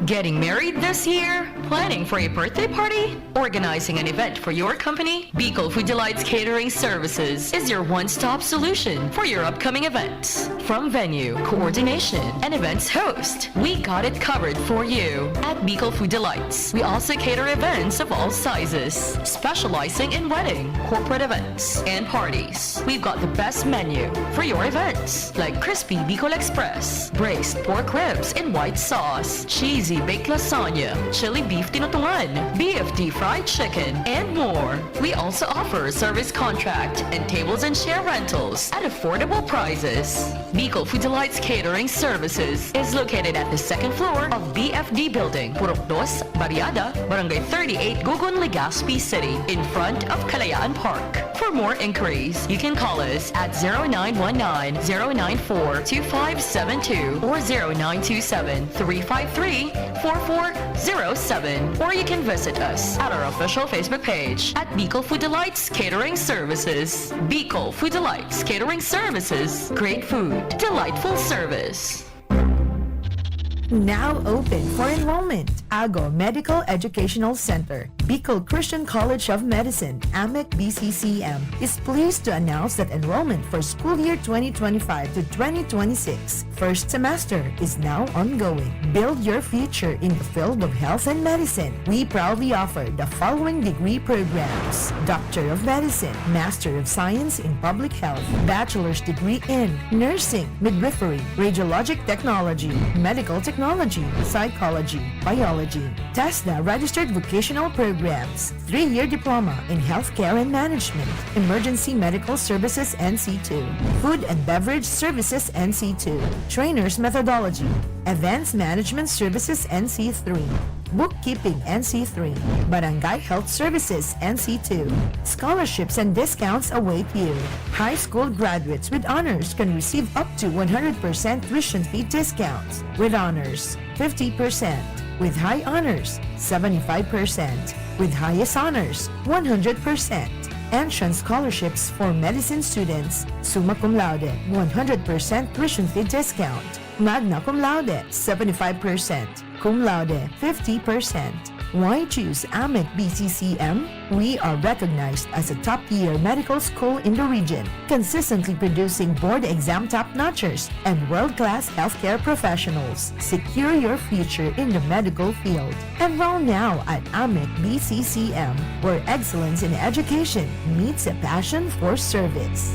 Getting married this year? Planning for a birthday party? Organizing an event for your company? Bicol Food Delights Catering Services is your one-stop solution for your upcoming events. From venue, coordination, and events host, we got it covered for you. At Bicol Food Delights, we also cater events of all sizes, specializing in wedding, corporate events, and parties. We've got the best menu for your events, like crispy Bicol Express, braised pork ribs in white sauce, cheesy baked lasagna, chili beef tinutungan, BFD fried chicken, and more. We also offer service contract and tables and chair rentals at affordable prices. Bicol Food Delights Catering Services is located at the second floor of BFD Building, Purok 2, Barriada, Barangay 38, Gugun, Legazpi City, in front of Kalayaan Park. For more inquiries, you can call us at 0919-094-2572 or 0927-353-4407, or you can visit us at our official Facebook page at Bicol Food Delights Catering Services. Bicol Food Delights Catering Services. Great food, delightful service. Now open for enrollment. AGO Medical Educational Center, Bicol Christian College of Medicine, AMEC BCCM, is pleased to announce that enrollment for school year 2025 to 2026 first semester is now ongoing. Build your future in the field of health and medicine. We proudly offer the following degree programs: Doctor of Medicine, Master of Science in Public Health, Bachelor's degree in Nursing, Midwifery, Radiologic Technology, Medical Technology, Psychology, Biology, TESDA registered vocational programs, 3-year diploma in healthcare and management, emergency medical services NC2, food and beverage services NC2, trainers methodology, events management services NC3, bookkeeping NC3, barangay health services NC2. Scholarships and discounts await you. High school graduates with honors can receive up to 100% tuition fee discounts. With honors, 50%. With high honors, 75%. With highest honors, 100%. Entrance scholarships for medicine students, summa cum laude, 100% tuition fee discount. Magna cum laude, 75%. Cum laude, 50%. Why choose AMEC BCCM? We are recognized as a top-tier medical school in the region, consistently producing board exam top-notchers and world-class healthcare professionals. Secure your future in the medical field. Enroll now at AMEC BCCM, where excellence in education meets a passion for service.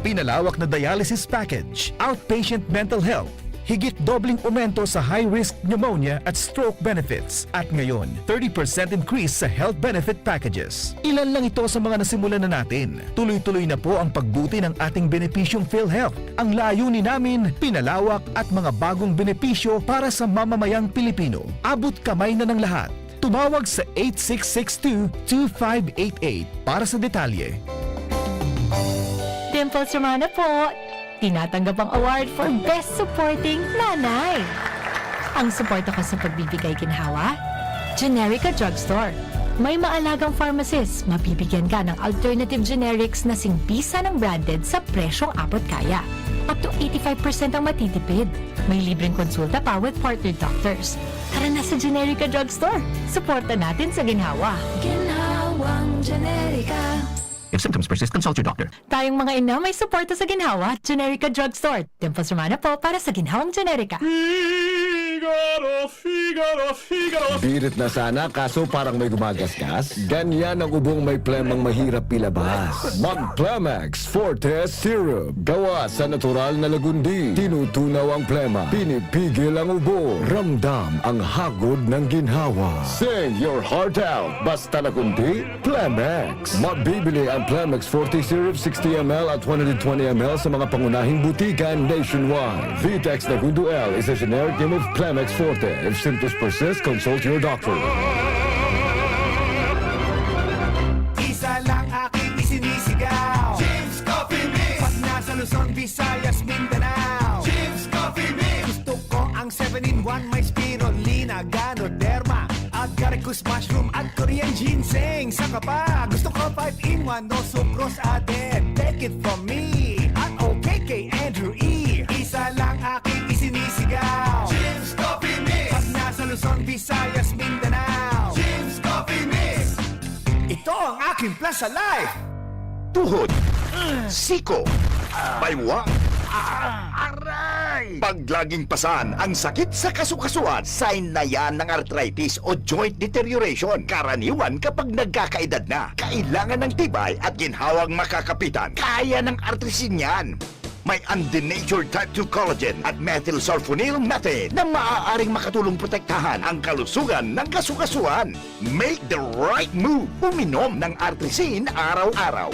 Pinalawak na dialysis package, outpatient mental health, higit dobling aumento sa high-risk pneumonia at stroke benefits. At ngayon, 30% increase sa health benefit packages. Ilan lang ito sa mga nasimulan na natin. Tuloy-tuloy na po ang pagbuti ng ating benepisyong PhilHealth. Ang layunin namin, pinalawak at mga bagong benepisyo para sa mamamayang Pilipino. Abot kamay na ng lahat. Tumawag sa 8662-2588 para sa detalye. Dimples Romana po. Tinatanggap ang award for Best Supporting Nanay. Ang suporta ko sa pagbibigay ginhawa, Generica Drugstore. May maalagang pharmacist, mabibigyan ka ng alternative generics na singbisa ng branded sa presyong abot kaya. Up to 85% ang matitipid. May libreng konsulta pa with partner doctors. Tara na sa Generica Drugstore. Suporta natin sa ginhawa. Ginhawang Generica. If symptoms persist, consult your doctor. Tayong mga ina may suporta sa ginhawa, Generica Drugstore. Dimples Romana po para sa ginhawang Generica. Figaro, Figaro, Figaro. Birit na sana kaso parang may gumagasgas. Ganyan ang ubong may plemang mahirap ilabas. Mag-Plemex Forte Syrup. Gawa sa natural na lagundi. Tinutunaw ang plema. Pinipigil ang ubo. Ramdam ang hagod ng ginhawa. Sing your heart out. Basta lagundi, Plemex. Mabibili ang Plemex Forte Syrup 60 ml at 120 ml sa mga pangunahing butikan nationwide. Vitex Nagundo L is a generic name of Plemex Forte. If symptoms persist, consult your doctor. Isa lang aking isinisigaw, James Coffee Mix. Pag nasa Luzon, Visayas, Mindanao, James Coffee Mix. Gusto ko ang 7-in-1, may spirulina, ganoderma at hibiscus, mushroom at Korean ginseng. Saka pa, gusto ko 5-in-1, no sucrose added. Take it from me, at okay kay Andrew E. Isa lang aking isinisigaw, Jim's Coffee Mix. Pag nasa Luzon, Visayas, Mindanao, Jim's Coffee Mix. Ito ang aking plus sa life. Tuhod, siko, baywang, aray! Pag laging pasan ang sakit sa kasukasuan, sign na yan ng arthritis o joint deterioration. Karaniwan kapag nagkakaedad na, kailangan ng tibay at ginhawang makakapitan. Kaya ng artrisin yan. May undenatured type 2 collagen at methylsulfonyl methane na maaaring makatulong protektahan ang kalusugan ng kasukasuan. Make the right move. Uminom ng artrisin araw-araw.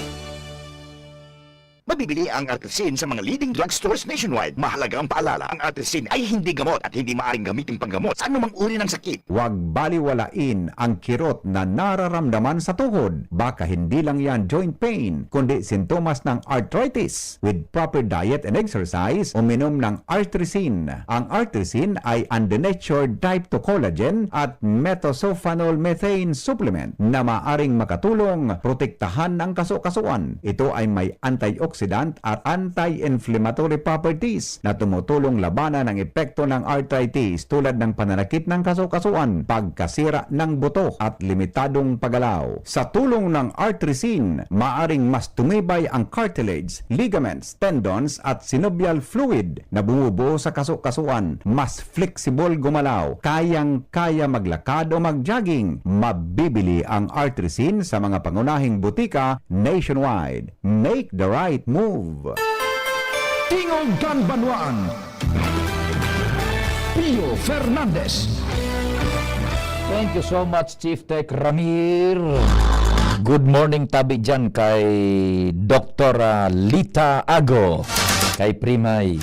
Mabibili ang artrisin sa mga leading drugstores nationwide. Mahalaga ang paalala, ang artrisin ay hindi gamot at hindi maaaring gamitin panggamot sa anumang uri ng sakit. Huwag baliwalain ang kirot na nararamdaman sa tuhod. Baka hindi lang yan joint pain, kundi sintomas ng arthritis. With proper diet and exercise, uminom ng artrisin. Ang artrisin ay undenatured type 2 collagen at methylsulfonyl methane supplement na maaring makatulong protektahan ang kasukasuan. Ito ay may antioxidant at anti-inflammatory properties na tumutulong labanan ang epekto ng arthritis tulad ng pananakit ng kasukasuan, pagkasira ng buto at limitadong paggalaw. Sa tulong ng artrisin, maaring mas tumibay ang cartilage, ligaments, tendons at synovial fluid na bumubuo sa kasukasuan. Mas flexible gumalaw, kayang-kaya maglakad o mag-jogging. Mabibili ang artrisin sa mga pangunahing butika nationwide. Make the right move. Tingog Ganbanwaan, Pio Fernandez. Thank you so much, Chief Tech Ramir. Good morning tabi dyan kay Dr. Lita Ago, kay Primay.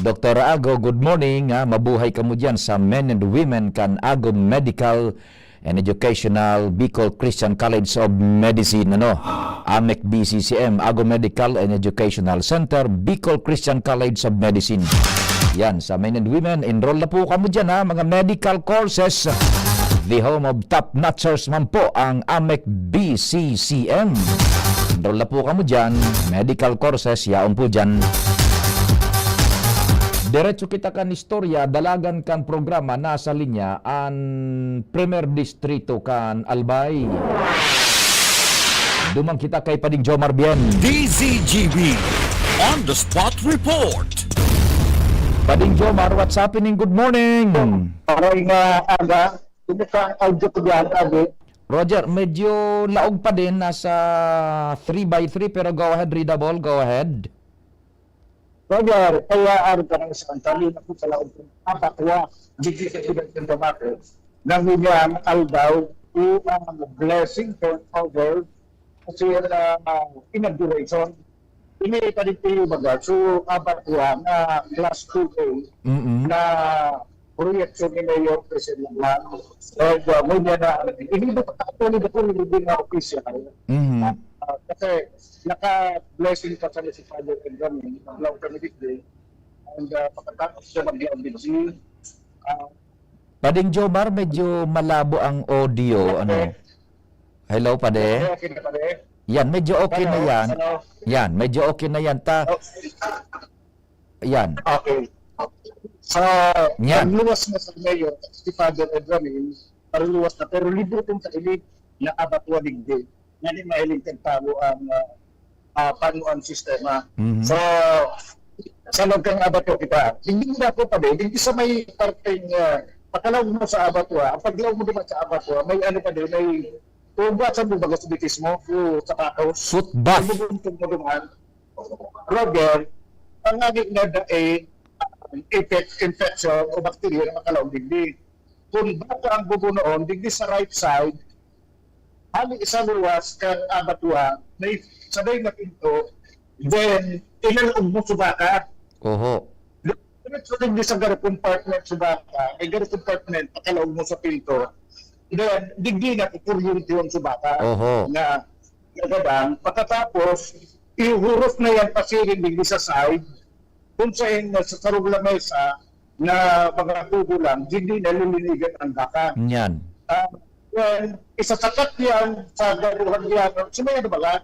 Dr. Ago, good morning. Mabuhay ka mo dyan sa Men and Women kan Ago Medical and Educational Bicol Christian College of Medicine, AMEC BCCM, Ago Medical and Educational Center, Bicol Christian College of Medicine. Yan, sa Men and Women, enroll na po kamo dyan, mga medical courses. The home of top notchers man po ang AMEC BCCM. Enroll na po kamo dyan, medical courses, yaon po dyan. Diretso kita kan istorya, dalagan kan programa nasa linya ang Premier Distrito kan Albay. Dumang kita kay Pading Jomar Bien. DZGB On the Spot Report. Pading Jomar, what's happening? Good morning. Aray nga aga, hindi ka audio ko dyan, abi. Roger, medyo laog pa din, nasa 3x3, pero go ahead, readable, go ahead. Roger, kaya araw ka ng isang tali na po sa laog ko. Apakwa, hindi ka ibig ng tomato. Nang niya aldaw, ang blessing from over, kasi inauguration. Ini pa rin tayo baga. So, apakwa na class 2A na proyeksyon ni Mayor President Lan. So, mo niya na, hindi ba ako hindi na official. Kasi naka-blessing pa sa si Father and kami, maglaw kami dito. And pagkatapos siya mag-diabisi. Pading Jomar, medyo malabo ang audio. Hello, Pade? Okay na, Pade? Yan, medyo okay na yan. Yan, medyo okay na yan. Yan. Okay. Luwas na sa Mayor, si Father and kami, parang luwas na. Pero libre itong sa ilig na abatwa digdi. Nga di mahiling tagtago ang panuan sistema. So, sa loob kang abatwa kita, hindi mo na po pa din, hindi sa may parteng pakalaw mo sa abatwa, ang paglaw mo naman sa abatwa, may ano pa din, may tuba sa bubagas bitis mo, sa patos. Foot bath. Bubuntong mo naman. Roger, ang agig na dae, infection o bacteria na makalaw digdi. Kung baka ang bubunoon, digdi sa right side, hali isa luwas kang abatwa, may sabay na pinto, then ilalong mo subaka. Oho. So, hindi sa garo compartment subaka, may garo compartment, pakalaog mo sa pinto, then digdi na kukuryunti yung subaka. Oho. Na nagadang, pagkatapos, ihuros na yan pasirin digdi sa side, kung saan sa sarog lamesa na mga tubo lang, digdi na lumiligan ang baka. Yan. Then, isasakat yan sa garuhan yan. So may ano ba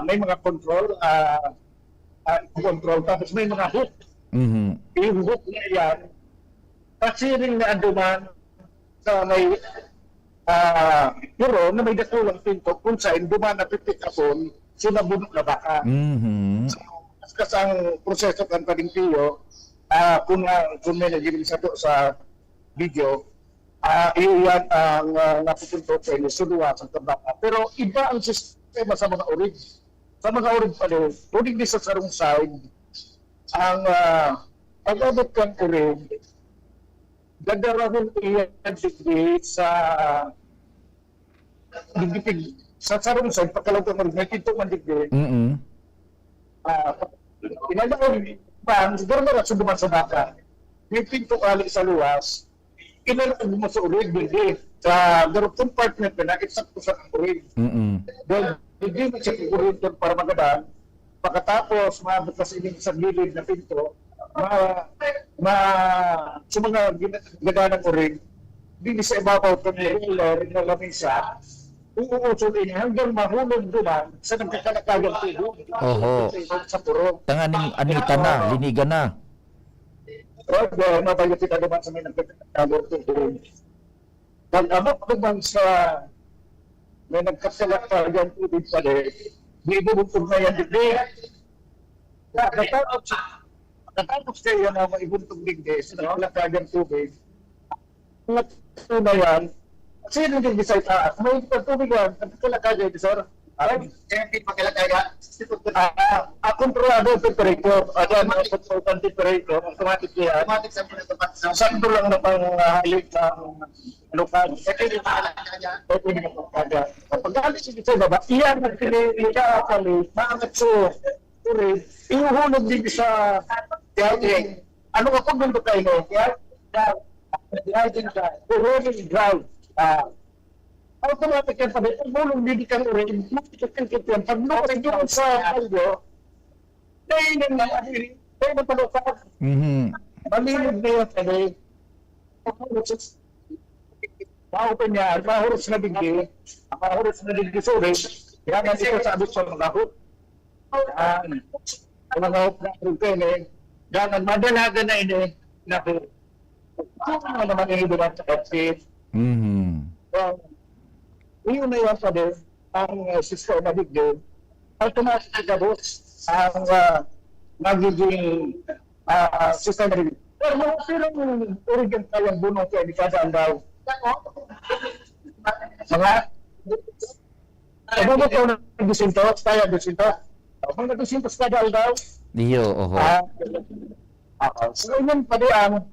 may mga control, control, tapos may mga hook. Yung hook na yan, kasi rin na anduman sa may puro na may dakulang pinto kung saan duman na pipikapon sinabunok na baka. Kasi ang proseso kan Padingpiyo, kung may nagiging sa video, iyan ang napupunto sa suluwa sa tabaka. Pero iba ang sistema sa mga orig. Sa mga orig pa rin, unig din sa sarong side, ang pag-abot kang orig, gadarahon iyan sa digditig sa sarong side, pagkalagong orig, may pinto man digdig. Inalaon pa, siguro na suduman sa baka, may pinto kali sa luwas, inalaon mo sa urig, hindi. Sa group compartment na eksakto sa urig. Dahil hindi mo siya urig doon para magadaan. Pagkatapos, maabot kasi sa gilid na pinto, sa mga gagana ng urig, hindi sa ibabaw ito ni ruler na lamisa, uuusulin hanggang mahulog doon sa nagkakalakagang tubig. Sa puro. Tanganing anita na, linigan na. Roger, mabayo kita naman sa may nagkakalakagang tubig. Pag-abot naman sa may nagkakalakagang tubig pa rin, may ibubuntog na yan digdi. Katapos kayo na maibuntog digdi sa nagkakalakagang tubig, ang na yan, kasi yun yung design may tubig yan, nagkakalakagang sir. Kaya hindi pakilakaga. Kontrolado temperature. Ayan, consultant temperature. Automatic yan. Automatic sa sakto lang na pang-halik ng lukan. Pwede na pakilakaga. Kapag alis yung sa baba, iyan ang pinili-akali, maangat so, iuhulog din sa tiyating. Ano ka kung nandun kayo? Rolling drive. Automatic yan pa rin. Ang bulong hindi kang urin, makikikikit yan. Pag nakurin doon sa algo, dahil na palukat. Malinig na yan pa rin. Ma-open yan, mahuros na digdi. Mahuros na digdi sa urin. Yan ang ito sa abot sa mga hook. Ang mga hook na rin kayo eh. Yan ang madalaga na ini. Naku. Ano naman ini doon sa exit. Yung na yan pa din, ang sistema digdi, automatic gabos ang magiging sistema digdi. Pero yung origan kayang bunong kaya di kada daw. Mga, ano ko na disintos, kaya disintos. Mga disintos kada daw. Diyo, oho. So yun pa din ang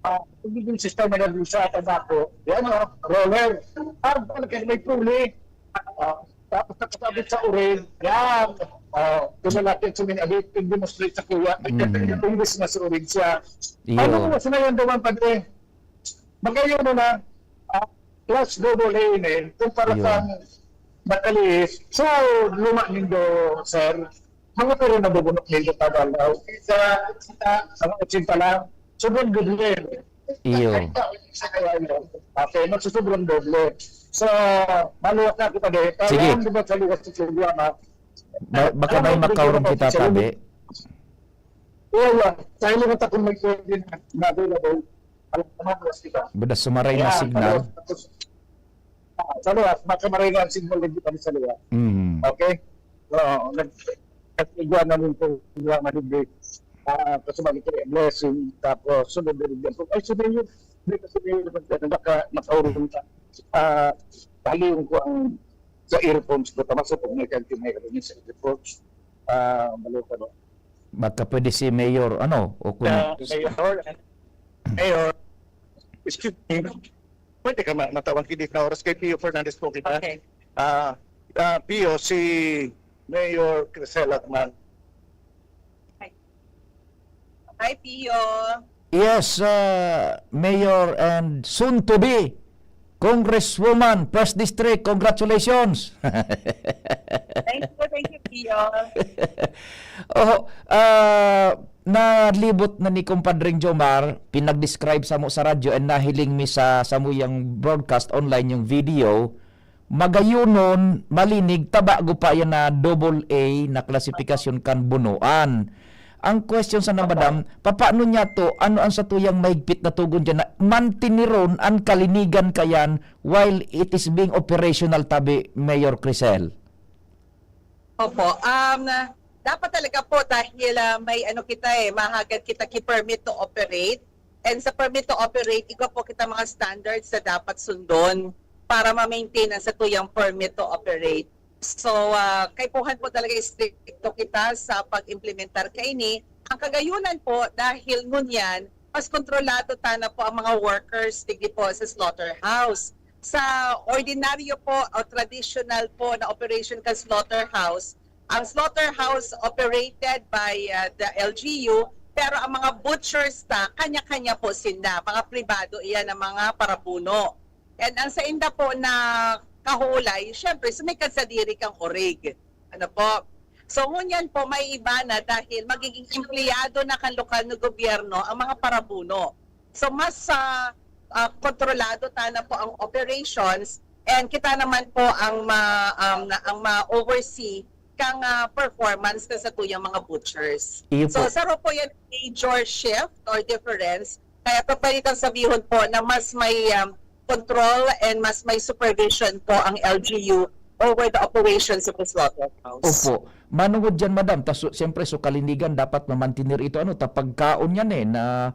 pagiging sistema ng lusa at ako, yan o, roller. Parang may puli. Tapos nakasabit sa urin, yan. Kung natin suminabit, demonstrate sa kuya, imbis na sa urin siya. Ano mo, sinayan naman pa din. Magayon mo na, plus double A kung para kang matalis. So, luma nindo, sir. Mga pero nabubunok nindo tabalaw. Sa mga 80 lang. Sobrang doble. Iyo. Okay, magsusobrang doble. So, maluwag na kita din. Sige. Kaya ba sa luwas sa Sulyama? Baka may makaurong kita tabi. Iya, sa ilo na takong may pwede na available. Alam naman luwas kita. Bada sumaray na signal. Sa luwas, makamaray na ang signal din kita sa luwas. Okay? So, nag-igwa namin po Sulyama din. Kasi magiging blessing, tapos sunod na rin yan. Ay, sabihin yun, baka makaurong ka. Paliyon ko ang sa earphones ko, tama sa pag may kantinay sa earphones. Maluka no. Baka pwede si Mayor, ano? O kung... Mayor, excuse me, pwede ka matawag kinit na oras kay Pio Fernandez po kita. Okay. Pio, si Mayor Crisel Atman. Hi, Pio. Yes, Mayor and soon to be Congresswoman, 1st District, congratulations! Thank you, Pio. Oh, nalibot na ni Kumpadring Jomar, pinag-describe sa mo sa radyo and nahiling mi sa mo yung broadcast online yung video, magayunon, malinig, tabago pa yan na AA na klasifikasyon kan bunuan. Ang question sa madam, paano niya to, ano ang sa tuyang mahigpit na tugon dyan na mantiniron ang kalinigan kayan while it is being operational tabi, Mayor Crisel? Opo, dapat talaga po dahil may mahagad kita permit to operate. And sa permit to operate, iba po kita mga standards na dapat sundon para ma-maintain ang sa tuyang permit to operate. So, kaipuhan po talaga stricto kita sa pag-implementar kaini. Ang kagayunan po, dahil ngunyan, mas kontrolado tana po ang mga workers digdi po sa slaughterhouse. Sa ordinaryo po o traditional po na operation ka slaughterhouse, ang slaughterhouse operated by the LGU, pero ang mga butchers na kanya-kanya po sila, mga pribado iyan ang mga parapuno. And ang sa inda po na kahulay, syempre, sumikat sa diri kang orig. Ano po? So, ngunyan po, may iba na dahil magiging empleyado na kan lokal na gobyerno ang mga parabuno. So, mas kontrolado tana po ang operations and kita naman po ang ma-oversee kang performance na sa tuyang mga butchers. So, saro po yan major shift or difference. Kaya papalitang sabihin po na mas may control and mas may supervision po ang LGU over the operations of the slaughterhouse. Opo. Manungod dyan, madam. Siyempre, so kalinigan dapat mamantinir ito. Pagkaon yan na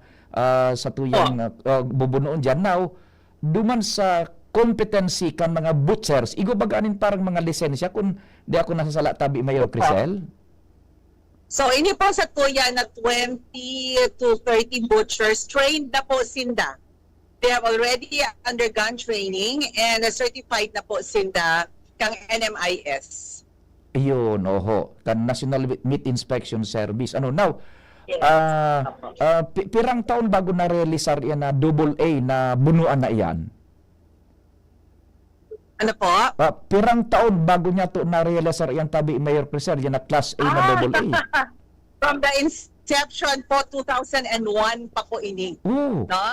sa tuyang bubunoon dyan. Now, duman sa competency kan mga butchers, igo bagaanin parang mga lisensya kung di ako nasasala tabi, Mayor Crisel? So, ini po sa tuya na 20 to 30 butchers, trained na po sinda. They have already undergone training and certified na po sinda kang NMIS. Iyon, oho. Kan National Meat Inspection Service. Now, Yes. Pirang taon bago na-realisar yan na AA na bunuan na iyan? Ano po? Pirang taon bago niya to na-realisar yan tabi, Mayor Crisel, yan na Class A na AA? From the inception po, 2001 pa po ini. Ooh. No?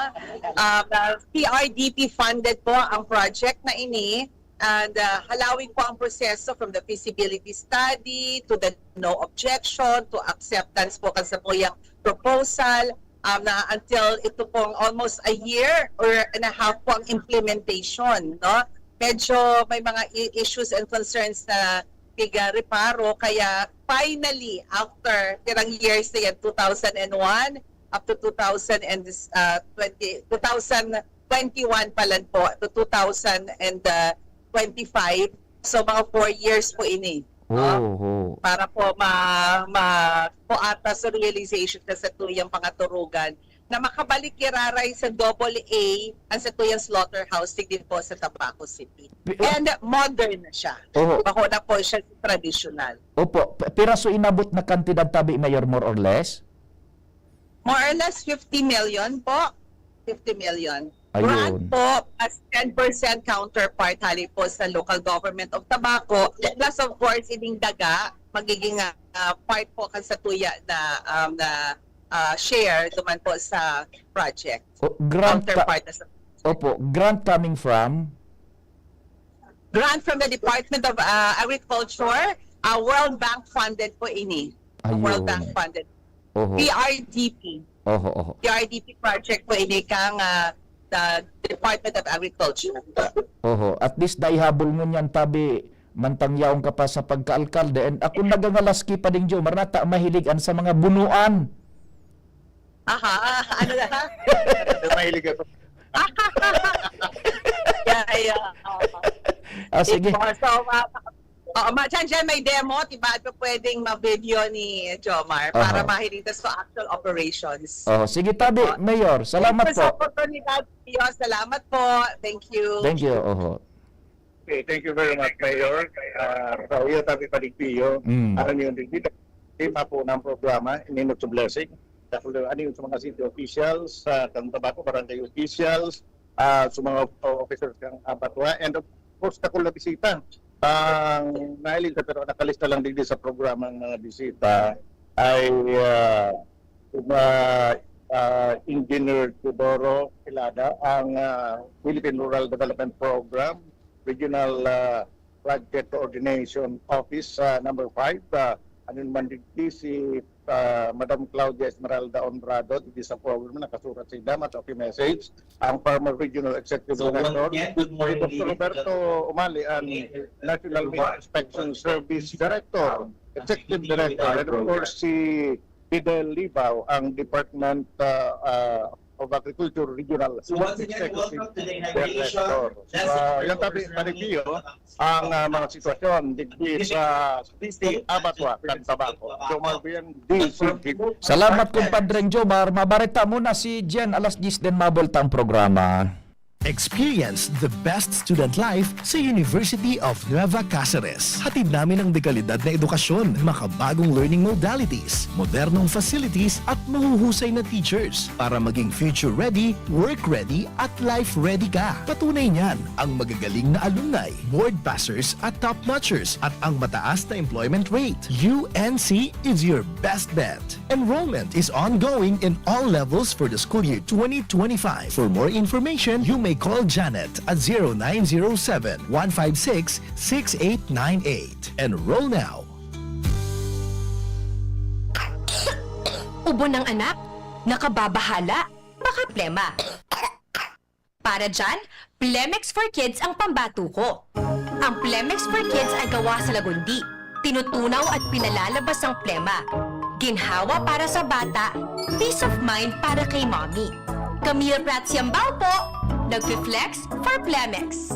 PRDP funded po ang project na ini and halawin po ang proseso from the feasibility study to the no objection to acceptance po kasi po yung proposal na until ito pong almost a year or and a half po ang implementation. No? Medyo may mga issues and concerns na reparo kaya finally after tirang years na yan 2001 up to 2021 pa lang po to 2025 so mga 4 years po ini para po ata sa realization na sa tuyang pangaturugan na makabalik kiraray sa AA ang sa tuyang slaughterhouse din po sa Tabaco City. And modern na siya. Bako na po siya traditional. Opo. Pero so inabot na kantidad tabi, Mayor, more or less? More or less 50 million po. 50 million. Ayun. Grant po as 10% counterpart hali po sa local government of Tabaco. Plus of course, ining daga, magiging part po kan sa tuya na share duman po sa project. Grant counterpart na sa Opo. Grant coming from? Grant from the Department of Agriculture. World Bank funded po ini. World Bank funded. PRDP. PRDP project po ini kang the Department of Agriculture. At least daihabol mo niyan tabi mantangyaong ka pa sa pagkaalkalde. And ako nagangalaski pa din Jo, marnata mahiligan sa mga bunuan. Ano na? Mahilig ako. Sige. So, dyan may demo, diba? Ito pwedeng ma-video ni Jomar para mahilig sa actual operations. Sige tabi, Mayor. Salamat po. Sa oportunidad, salamat po. Thank you. Thank you. Okay, thank you very much, Mayor. Sa iyo, tabi paligpiyo. Ano yung dito? Tema po ng programa, Ninot to Blessing. Ano yung sa mga city officials, sa Tabaco, barangay officials, sa mga officers ng Abatwa. And of course, ako na bisita. Ang nailin sa pero nakalista lang din sa programang mga bisita ay Engineer Teodoro Ilada, ang Philippine Rural Development Program, Regional Project Coordination Office number 5. Ano naman din si Madam Claudia Esmeralda Honrado, di sa program nakasurat sa idam at message. Ang Farmer Regional Executive Director, si Dr. Roberto Umali, ang National Meat Inspection Service Director, Executive Director, and of course si Fidel Libao, ang Department of Agriculture Regional Executive Director. Yung tabi-panigiyo ang mga sitwasyon digdi sa Abatwa, Cantabaco. Jomar Bien, DCGB. Salamat kumpadreng Jomar. Mabarita muna si Jen alas 10 din mabolta ang programa. Experience the best student life sa University of Nueva Cáceres. Hatid namin ang dekalidad na edukasyon, makabagong learning modalities, modernong facilities at mahuhusay na teachers para maging future ready, work ready at life ready ka. Patunay niyan ang magagaling na alumni, board passers at top notchers at ang mataas na employment rate. UNC is your best bet. Enrollment is ongoing in all levels for the school year 2025. For more information, you may call Janet at 0907-156-6898. Enroll now. Ubo ng anak? Nakababahala? Baka plema. Para dyan, Plemex for Kids ang pambato ko. Ang Plemex for Kids ay gawa sa lagundi. Tinutunaw at pinalalabas ang plema. Ginhawa para sa bata, peace of mind para kay mommy. Camille Prats Yambao po, nag-flex for Plemex.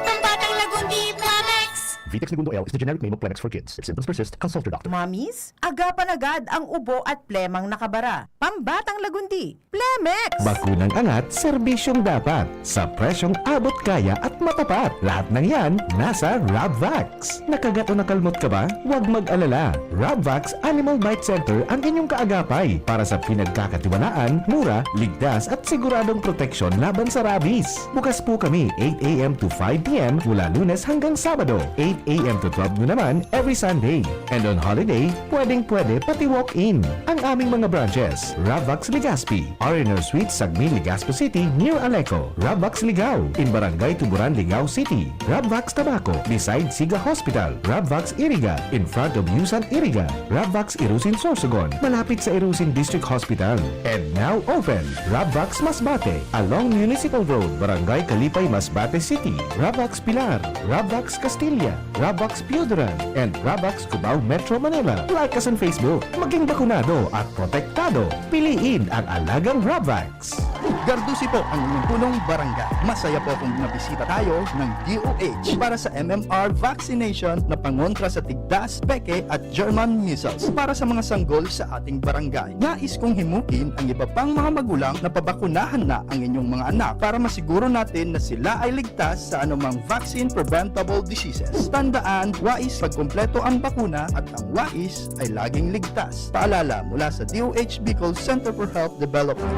Pambatang lagundi, Plemex! Vitex Segundo L is the generic name of Plemex for kids. If symptoms persist, consult your doctor. Mommies, agapan agad ang ubo at plemang nakabara. Pambatang lagundi, Plemex! Bakunang angat, serbisyong dapat. Sa presyong abot kaya at matapat. Lahat ng yan, nasa Rabvax. Nakagat o nakalmot ka ba? Huwag mag-alala. Rabvax Animal Bite Center ang inyong kaagapay para sa pinagkakatiwalaan, mura, ligtas at siguradong proteksyon laban sa rabies. Bukas po kami 8 a.m. to 5 p.m. mula Lunes hanggang Sabado, 8 a.m. to 12 noon naman every Sunday. And on holiday, pwedeng-pwede pati walk-in. Ang aming mga branches, Rabvax Legazpi, R&R Suite, Sagmi, Legazpo City, near Aleco. Rabvax Ligao, in Barangay Tuburan, Ligao City. Rabvax Tabaco, beside Siga Hospital. Rabvax Iriga, in front of Yusan Iriga. Rabvax Irusin Sorsogon, malapit sa Irusin District Hospital. And now open, Rabvax Masbate, along Municipal Road, Barangay Kalipay, Masbate City. Rabvax Pilar, Rabvax Castilla, Rabvax Piudaran, and Rabvax Cubao Metro Manila. Like us on Facebook. Maging bakunado at protektado. Piliin ang alagang Rabvax. Gardusi po ang inyong punong barangay. Masaya po kung nabisita tayo ng DOH para sa MMR vaccination na pangontra sa tigdas, peke at German measles para sa mga sanggol sa ating barangay. Nais kong himukin ang iba pang mga magulang na pabakunahan na ang inyong mga anak para masiguro natin na sila ay ligtas sa anumang vaccine preventable diseases. Tandaan, wais pagkumpleto ang bakuna at ang wais ay laging ligtas. Paalala mula sa DOH Bicol Center for Health Development.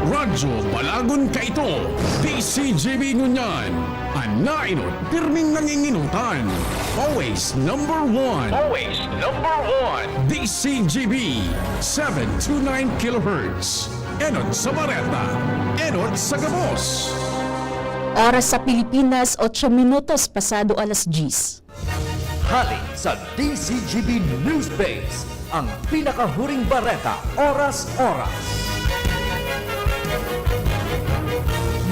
Radyo Balagon ka ito. DCGB Ngunyan. Anainot, pirming nanginginutan. Always number one. Always number one. DCGB 729 kHz. Enot sa Bareta. Enot sa Gabos. Oras sa Pilipinas, 8 minutos pasado alas 10. Halik sa DCGB News Base, ang pinakahuring bareta, oras-oras.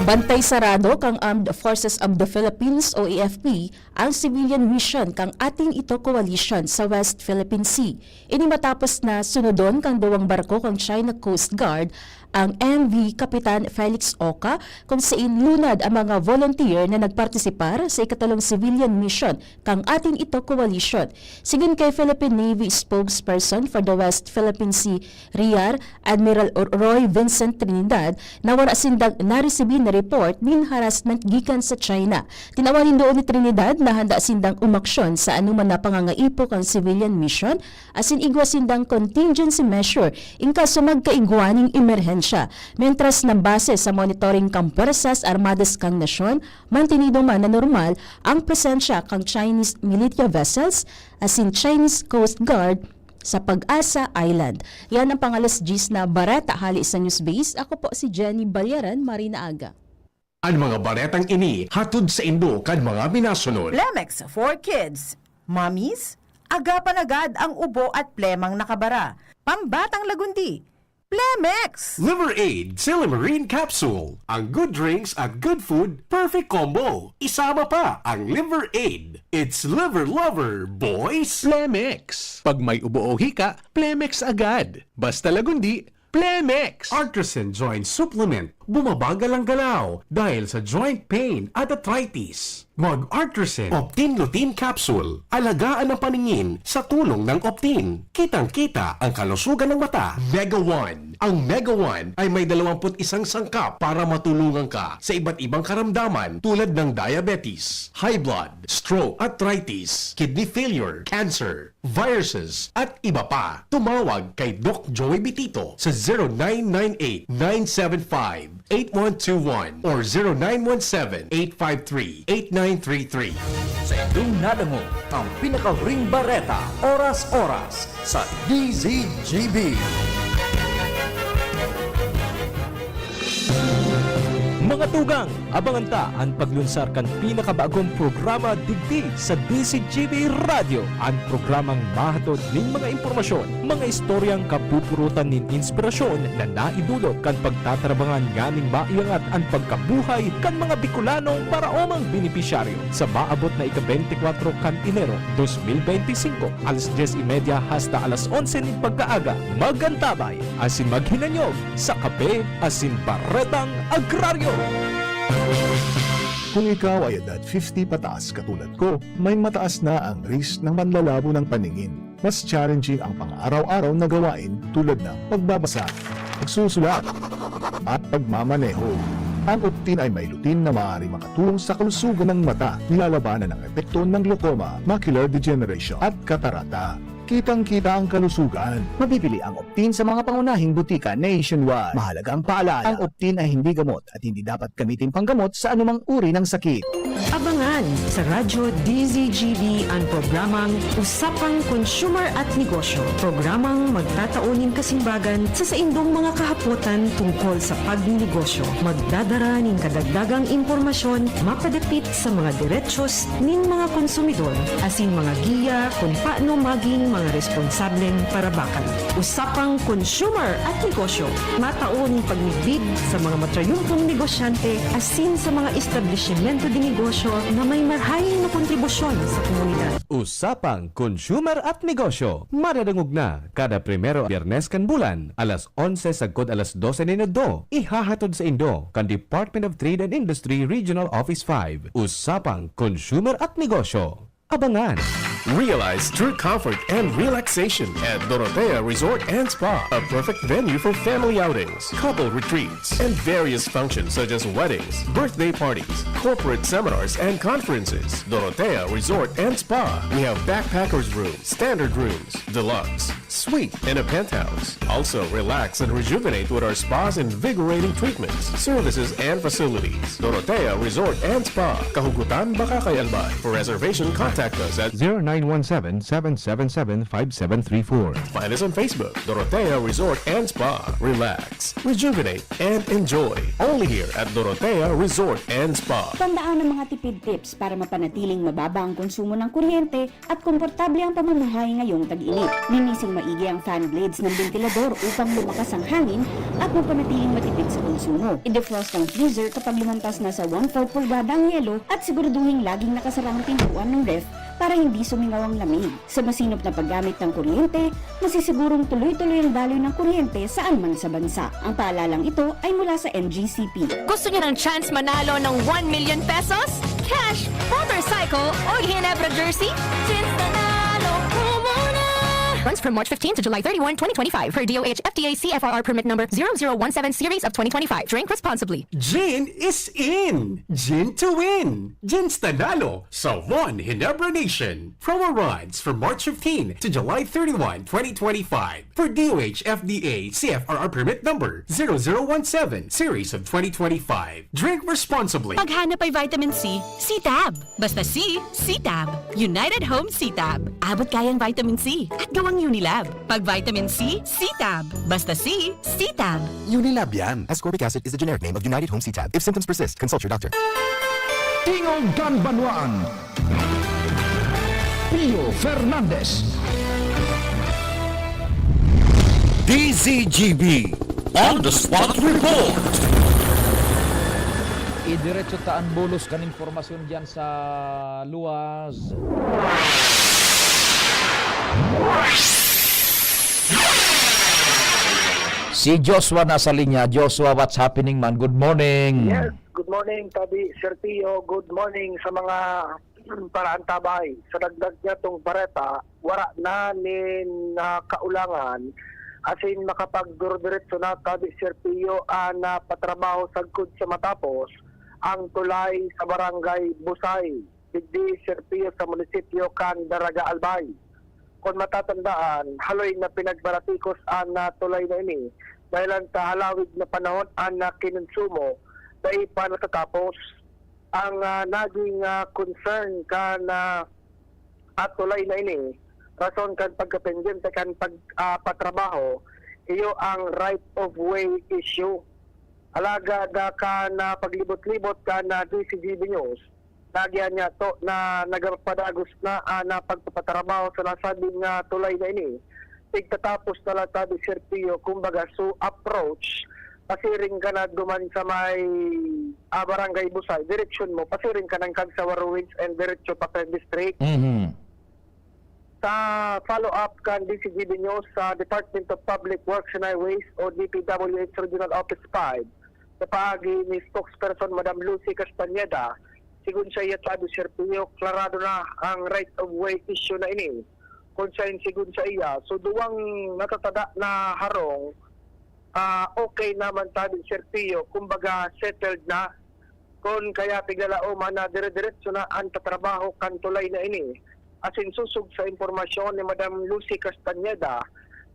Bantay sarado kang Armed Forces of the Philippines o AFP ang civilian mission kang ating ito coalition sa West Philippine Sea. Ini matapos na sunodon kang dawang barko kang China Coast Guard ang MV Kapitan Felix Oca kung saan lunad ang mga volunteer na nagpartisipar sa ikatalong civilian mission kang ating ito coalition. Sigun kay Philippine Navy spokesperson for the West Philippine Sea, RIAR, Admiral Roy Vincent Trinidad, na wala sindang naresibin na report nin harassment gikan sa China. Tinawanin doon ni Trinidad na handa sindang umaksyon sa anuman na pangangaipok ang civilian mission asin igwa sindang contingency measure in kaso magkaigwaning emerhensya. Mentras na base sa monitoring kang Puwersas Armadas kang nasyon, mantinido man na normal ang presensya kang Chinese military vessels asin Chinese Coast Guard sa Pag-asa Island. Yan ang pangalas G's na barata hali sa Newsbase. Ako po si Jenny Balyaran, Marina Aga. Ang mga baretang ini hatod sa Indo kan mga minasunod. Plemex for kids. Mommies, agapan agad ang ubo at plemang nakabara. Pambatang lagundi. Plemex! Liver Aid Silimarine Capsule. Ang good drinks at good food, perfect combo. Isama pa ang Liver Aid. It's liver lover, boys! Plemex. Pag may ubo o hika, Plemex agad. Basta lagundi, Plemex. Artisan Joint Supplement. Bumabagal ang galaw dahil sa joint pain at arthritis. Mag-Artisan Optin Lutein Capsule. Alagaan ang paningin sa tulong ng Optin. Kitang-kita ang kalusugan ng mata. Mega One. Ang Mega One ay may 21 sangkap para matulungan ka sa iba't ibang karamdaman tulad ng diabetes, high blood, stroke, arthritis, kidney failure, cancer, viruses, at iba pa. Tumawag kay Doc Joey Bitito sa 0998-975-8121 or 0917-853-8933. Sa inyong nadango ang pinaka-ring bareta, oras-oras sa DZGB. Mga tugang, abangan ta ang paglunsar kan pinakabagong programa digdi sa DCGB Radio. Ang programang mahatod ning mga impormasyon, mga istoryang kapupurutan nin inspirasyon na naidulot kan pagtatrabangan ganing maiangat ang pagkabuhay kan mga Bicolanong para omang benepisyaryo sa maabot na ika-24 kan Enero 2025 alas 10:30 hasta alas 11 ning pagkaaga. Magantabay asin maghinanyog sa kape asin baretang agraryo. Kung ikaw ay edad 50 pataas katulad ko, may mataas na ang risk ng panlalabo ng paningin. Mas challenging ang pang-araw-araw na gawain tulad ng pagbabasa, pagsusulat, at pagmamaneho. Ang Optin ay may lutin na maaari makatulong sa kalusugan ng mata, nilalabanan ng epekto ng glaucoma, macular degeneration at katarata. Kitang-kita ang kalusugan. Mabibili ang Optin sa mga pangunahing butika nationwide. Mahalagang paalala, ang Optin ay hindi gamot at hindi dapat gamitin panggamot sa anumang uri ng sakit. Abangan sa Radyo DZGB ang programang Usapang Consumer at Negosyo. Programang magtataunin kasimbagan sa saindong mga kahapotan tungkol sa pagnegosyo. Magdadara ng kadagdagang impormasyon mapadapit sa mga diretsyon nin mga konsumidor asin mga giya kung paano maging mga responsableng parabakan. Usapang Consumer at Negosyo. Mataon pagnibig sa mga matrayumpong negosyante asin sa mga establishmento de negosyo na may marhaing na kontribusyon sa komunidad. Usapang Consumer at Negosyo. Maradangog na kada primero Biyernes kan bulan, alas 11 sagkod alas 12 ninodo. Ihahatod sa Indo kan Department of Trade and Industry Regional Office 5. Usapang Consumer at Negosyo. Abangan! Realize true comfort and relaxation at Dorotea Resort and Spa, a perfect venue for family outings, couple retreats, and various functions such as weddings, birthday parties, corporate seminars, and conferences. Dorotea Resort and Spa. We have backpackers rooms, standard rooms, deluxe, suite, and a penthouse. Also, relax and rejuvenate with our spa's invigorating treatments, services, and facilities. Dorotea Resort and Spa. Kahugutan Bakakay Albay. For reservation, contact us at 0917-777-5734. Find us on Facebook, Dorotea Resort and Spa. Relax, rejuvenate, and enjoy. Only here at Dorotea Resort and Spa. Tandaan ang mga tipid tips para mapanatiling mababa ang konsumo ng kuryente at komportable ang pamumuhay ngayong tag-init. Linising maigi ang fan blades ng ventilador upang lumakas ang hangin at mapanatiling matipid sa konsumo. I-defrost ang freezer kapag lumantas na sa 1/4 pulgada ang yelo at siguraduhin laging nakasara ang pintuan ng ref para hindi sumingaw ang lamig. Sa masinop na paggamit ng kuryente, masisigurong tuloy-tuloy ang daloy ng kuryente saan man sa bansa. Ang paalalang ito ay mula sa NGCP. Gusto niyo ng chance manalo ng 1 million pesos? Cash, motorcycle, o Ginebra jersey? Since nanalo ko muna, Runs from March 15 to July 31, 2025 per DOH FDA CFRR permit number 0017 series of 2025. Drink responsibly. Gin is in! Gin to win! Gin's Tanalo sa One Hinebra Nation. Promo runs from March 15 to July 31, 2025 for DOH FDA CFRR permit number 0017 series of 2025. Drink responsibly. Paghanap ay vitamin C, C-Tab. Basta C, C-Tab. United Home C-Tab. Abot kayang vitamin C at gawang Unilab. Pag vitamin C, C-Tab. Basta C, C-Tab. Unilab yan. Ascorbic acid is the generic name of United Home C-Tab. If symptoms persist, consult your doctor. Tingog Ganbanwaan. Pio Fernandez. DZGB On The Spot Report. Idiretso taan bolos kan informasyon dyan sa luwas. Si Joshua nasa linya. Joshua, what's happening, man? Good morning. Yes, good morning, Tabi Sir Tio. Good morning sa mga paraantabay. Sa dagdag niya tong bareta, wara na nin kaulangan asin makapagdurdiretso na Tabi Sir Tio na patrabaho sagkod sa matapos ang tulay sa barangay Busay, digdi Sir Tio sa munisipyo kan Daraga Albay. Kung matatandaan, haloy na pinagbaratikos na tulay na ini dahil ang kahalawig na panahon na kinonsumo dahil pa natatapos ang naging concern ka na tulay na ini rason kan pagkapendyente kan pagpatrabaho iyo ang right of way issue. Alaga da ka na paglibot-libot ka na DCGB News nagyan niya to na nagpadagos na pagpapatrabaho sa nasabing tulay na ini. Tigtatapos na lang tabi Sir Tio, kumbaga so approach, pasiring ka na duman sa may barangay Busay, direksyon mo, pasiring ka ng Cagsawa Ruins and diretso pa District. Sa follow-up kan DCGB News sa Department of Public Works and Highways o DPWH Regional Office 5, sa paagi ni spokesperson Madam Lucy Castañeda, sigun sa iya tabi Sir Tio, klarado na ang right of way issue na ini. Kung sigun sa iya, so duwang natatada na harong, okay naman tabi Sir Tio, kumbaga settled na. Kung kaya tigalaoma na dire-diretso na ang tatrabaho kan tulay na ini. Asin susug sa informasyon ni Madam Lucy Castañeda,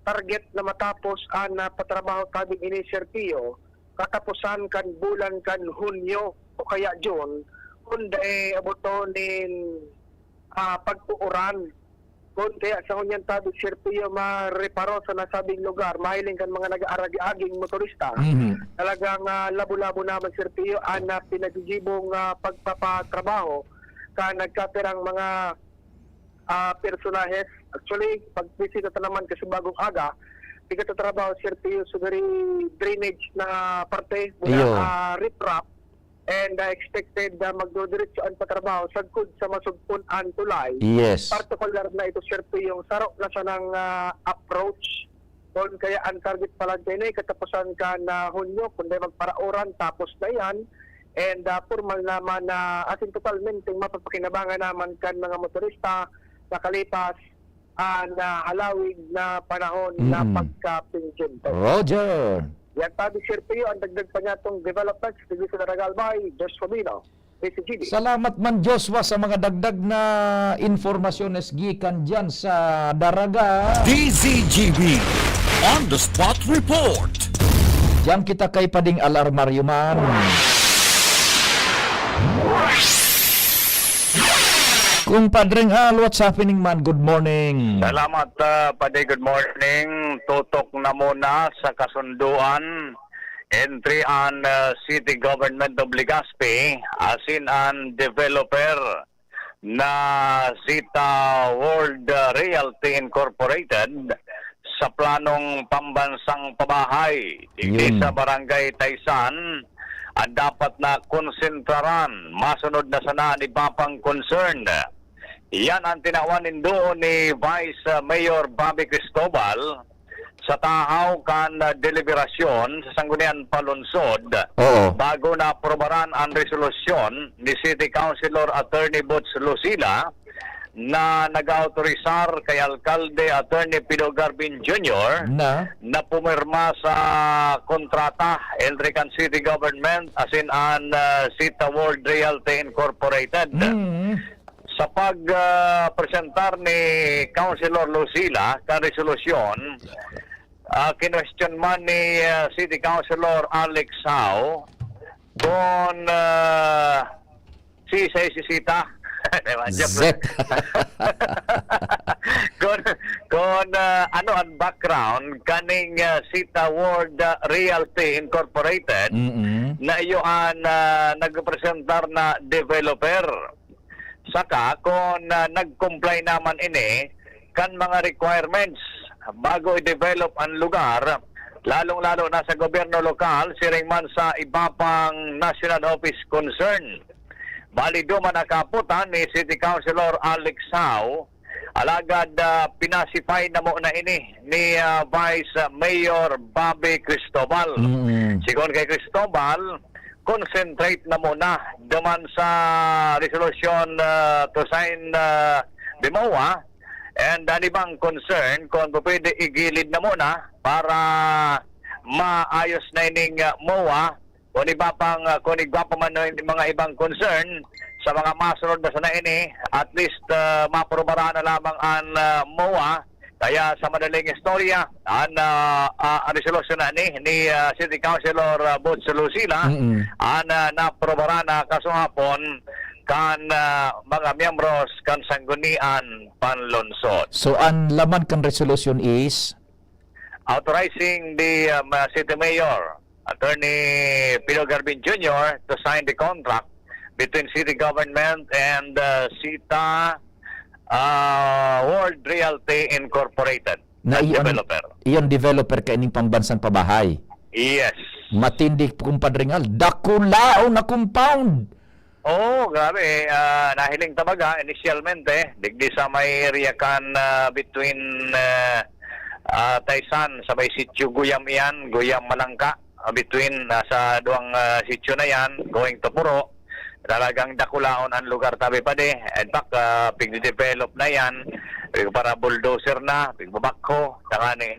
target na matapos ang patrabaho tabi ini Sir Tio, katapusan kan bulan kan Hunyo o kaya June, kunda aboto nin pagtuuran. Kung kaya sa hunyan tabi Sir Tio mareparo sa nasabing lugar, mahiling kan mga nag-aaragi-aging motorista. Talagang labo-labo naman Sir Tio ang pinagigibong pagpapatrabaho ka nagkapirang mga personahes. Actually, pag-visit na naman kasi bagong aga, tigatatrabaho Sir Tio sa very drainage na parte mula riprap. And expected na magdodiretso ang patrabaho sagkod sa masugpon ang tulay. Yes. Particular na ito, Sir Tio, yung sarok na siya ng approach. Kung kaya ang target pala dyan ay katapusan ka na Hunyo, kundi magparaoran, tapos na yan. And formal naman na asin totalmente mapapakinabangan naman kan mga motorista na kalipas na halawig na panahon na pagka-pensyento. Roger. Yan tabi Sir Tio, ang dagdag pa niya itong developments dito sa Daraga Albay, Joshua Bino, DCGB. Salamat man Joshua sa mga dagdag na informasyon gikan dyan sa Daraga. DZGB On The Spot Report. Diyan kita kay Pading Alarmaryo man. Kung Padring Al, what's happening man? Good morning. Salamat, Pade. Good morning. Tutok na muna sa kasunduan. Entry on City Government of Legazpi, asin ang developer na Zita World Realty Incorporated sa planong pambansang pabahay. Hindi sa Barangay Taysan, ang dapat na konsentraran. Masunod na sana ni Papang Concerned. Yan ang tinawanin doon ni Vice Mayor Bobby Cristobal sa tahaw kan deliberasyon sa Sangguniang Palunsod bago na aprobaran ang resolusyon ni City Councilor Attorney Butch Lucila na nag-autorisar kay Alkalde Attorney Pino Garbin Jr. na pumirma sa kontrata Elrican City Government as in an Sita World Realty Incorporated. Sa pag-presentar ni Councilor Lucila ka resolusyon, kinwestiyon man ni City Councilor Alex Sao kung si Sita kung ano ang background kaning Sita World Realty Incorporated na iyoan nagpresentar na developer. Saka kung nag-comply naman ini kan mga requirements bago i-develop ang lugar, lalong-lalo na sa gobyerno lokal, siring man sa iba pang national office concern. Bali duman nakaputan ni City Councilor Alex Sao, alagad pinasify na mo na ini ni Vice Mayor Bobby Cristobal. Sigon kay Cristobal, concentrate na muna duman sa resolution to sign the MOA, and ibang concern kung pwede igilid na muna para maayos na ining MOA kung iba pa man ng mga ibang concern sa mga masunod na sana ini, at least maprobaran na lamang ang MOA. Kaya sa madaling istorya, ang resolution na ni City Councilor Butch Lucila, ang naprobaran na kasuhapon kan mga miyembros kan sanggunian panlonsod. So ang laman kan resolution is authorizing the City Mayor Attorney Pino Garbin Jr. to sign the contract between City Government and Sita World Realty Incorporated na developer. Iyon developer ka ining pambansang pabahay. Yes. Matindi kumpadringal. Dakulao na compound. Oh, grabe. Nahiling tabaga initialmente. Digdi sa may area kan between Taysan sa may sitio Guyam yan, Guyam Malangka. Between sa duang sitio na yan, going to Puro. Talagang dakulaon ang lugar tabi pa de. In fact, pig-develop na yan. Para bulldozer na, pigbabakho,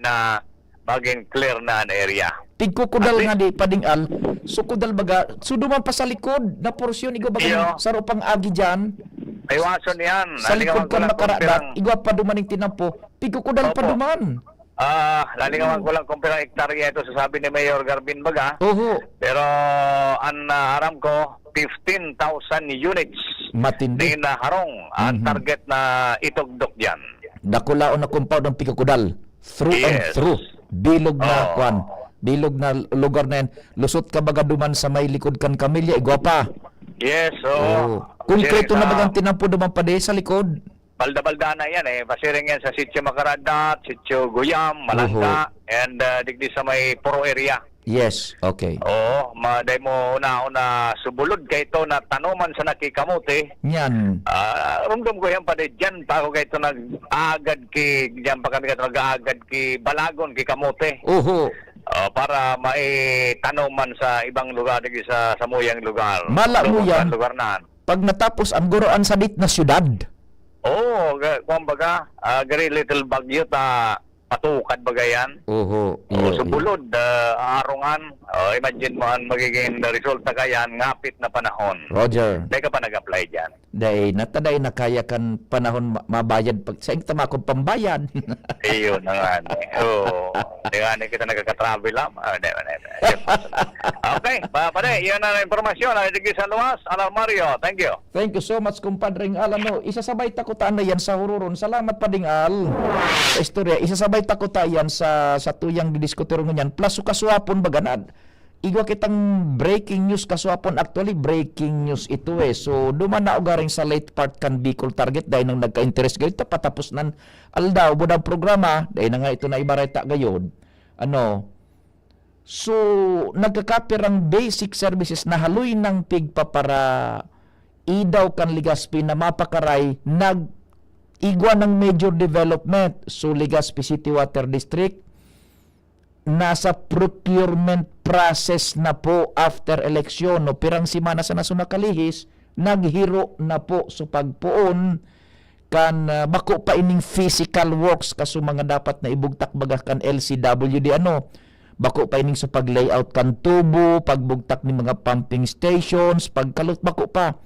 na maging clear na ang area. Tigkukudal nga di padingal. So kudal baga, suduman pa sa likod na porsyon igo baga sa rupang agi dyan. Aywason yan. Sa likod ka makaradat, igwa pa dumaning tinampo. Tigkukudal pa duman. Lalingawan ko lang kung pirang hektarya ito sa sabi ni Mayor Garbin Baga. Pero ang aram ko, 15,000 units matindi na harong ang target na itugdok dyan. Dakulaon na compound ng Pikukudal. Through and through. Bilog na kwan. Bilog na lugar na yan. Lusot ka baga duman sa may likod kan kamilya, igwa pa. Yes, Konkreto na bagang tinampo duman pa de sa likod. Balda-balda na yan Pasiring yan sa Sitio Makaradat, Sitio Guyam, Malangka, and digdi sa may Puro area. Yes, okay. Oo, maday mo una subulod kay ito na tanuman sa nakikamote. Yan. Rumdum ko yan pa dyan pa ako kay ito nag-agad dyan pa kami nag-agad balagon kamote. Para maitanuman sa ibang lugar, sa muyang lugar. Mala mo yan, lugar na. pag natapos ang guroan sa dit na syudad. Kumbaga, very little bagyo patukad bagayan. Subulod, arongan. Imagine mo ang magiging resulta kayan, ngapit na panahon. Roger. Dahil ka pa nag-apply dyan. Dahil nataday na kaya kan panahon mabayad. Sa ing tama kong pambayan. Iyon na nga. Di nga kita nagkakatravel lang. Okay, pare, iyon na informasyon. Naligid sa luwas. Alar Mario, thank you. Thank you so much, kumpadring Al. Isasabay takutaan na yan sa hururon. Salamat pa ding Al. Sa istorya, isasabay takutayan sa tuyang didiskutero ngunyan. Plus, kasuhapon baganad. Igwa kitang breaking news kasuhapon. Actually, breaking news ito So, duman na ugaring sa late part kan Bicol Target dahil nang nagka-interest gayon. Patapos nan aldaw, budang programa. Dahil na nga ito na ibareta gayon. So, nagkakapirang basic services na haluy ng pigpa para idaw kan Ligaspi na mapakaray igwa ng major development. So, Ligaspi City Water District, nasa procurement process na po after election. Pirang simana sa nasunang kalihis, naghiro na po sa pagpuon kan bako pa ining physical works kaso mga dapat na ibugtak baga kan LCWD bako pa ining sa pag-layout kan tubo, pagbugtak ni mga pumping stations, pagkalot bako pa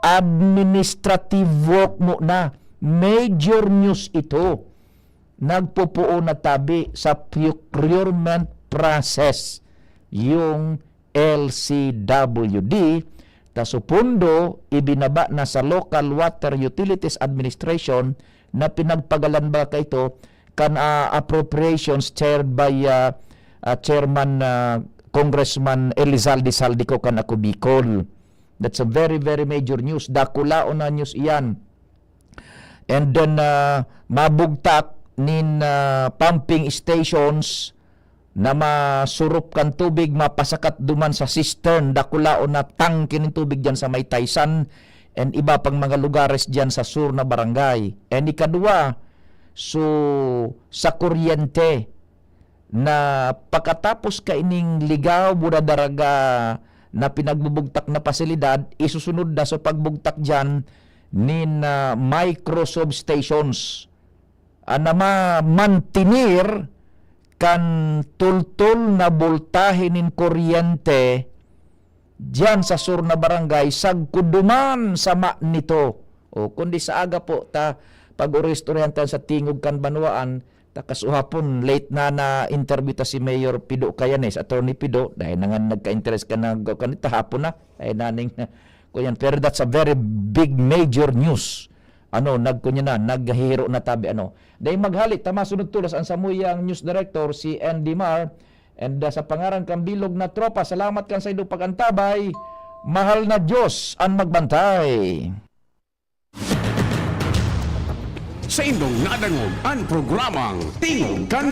administrative work mo na. Major news ito. Nagpupuo na tabi sa procurement process yung LCWD. Tasupundo, ibinaba na sa Local Water Utilities Administration na pinagpagalan ba ka ito kan appropriations chaired by Chairman Congressman Elizalde Saldico kan ako Bicol. That's a very, very major news. Dakulaon na news iyan. And then, mabugtak nin pumping stations na masurup kan tubig, mapasakat duman sa cistern, dakulaon na tangke ng tubig dyan sa may Taysan and iba pang mga lugares dyan sa sur na barangay. And ikadua, so sa kuryente na pagkatapos kaining ligaw, buradaraga na pinagbubugtak na pasilidad, isusunod na sa pagbugtak dyan nin micro substations na mantinir kan tultul na voltahe nin kuryente diyan sa sur na barangay sagkuduman sama nito. O kundi sa aga po ta pag-orestoryantan sa tingog kan Banwaan ta kasuhapon late na interview ta si Mayor Pido Cayanes, Attorney Pido, dahil nangan nagka-interest ka na kanita hapon na ay naning kuyan. Pero that's a very big major news. Naghihiro na tabi Dahil maghalik, tama sunod tulas ang samuyang news director si Andy Mar. And sa pangaran kang bilog na tropa, salamat kan sa inyong pagantabay. Mahal na Diyos ang magbantay. Sa inyong nadangog ang programang Tingog Kan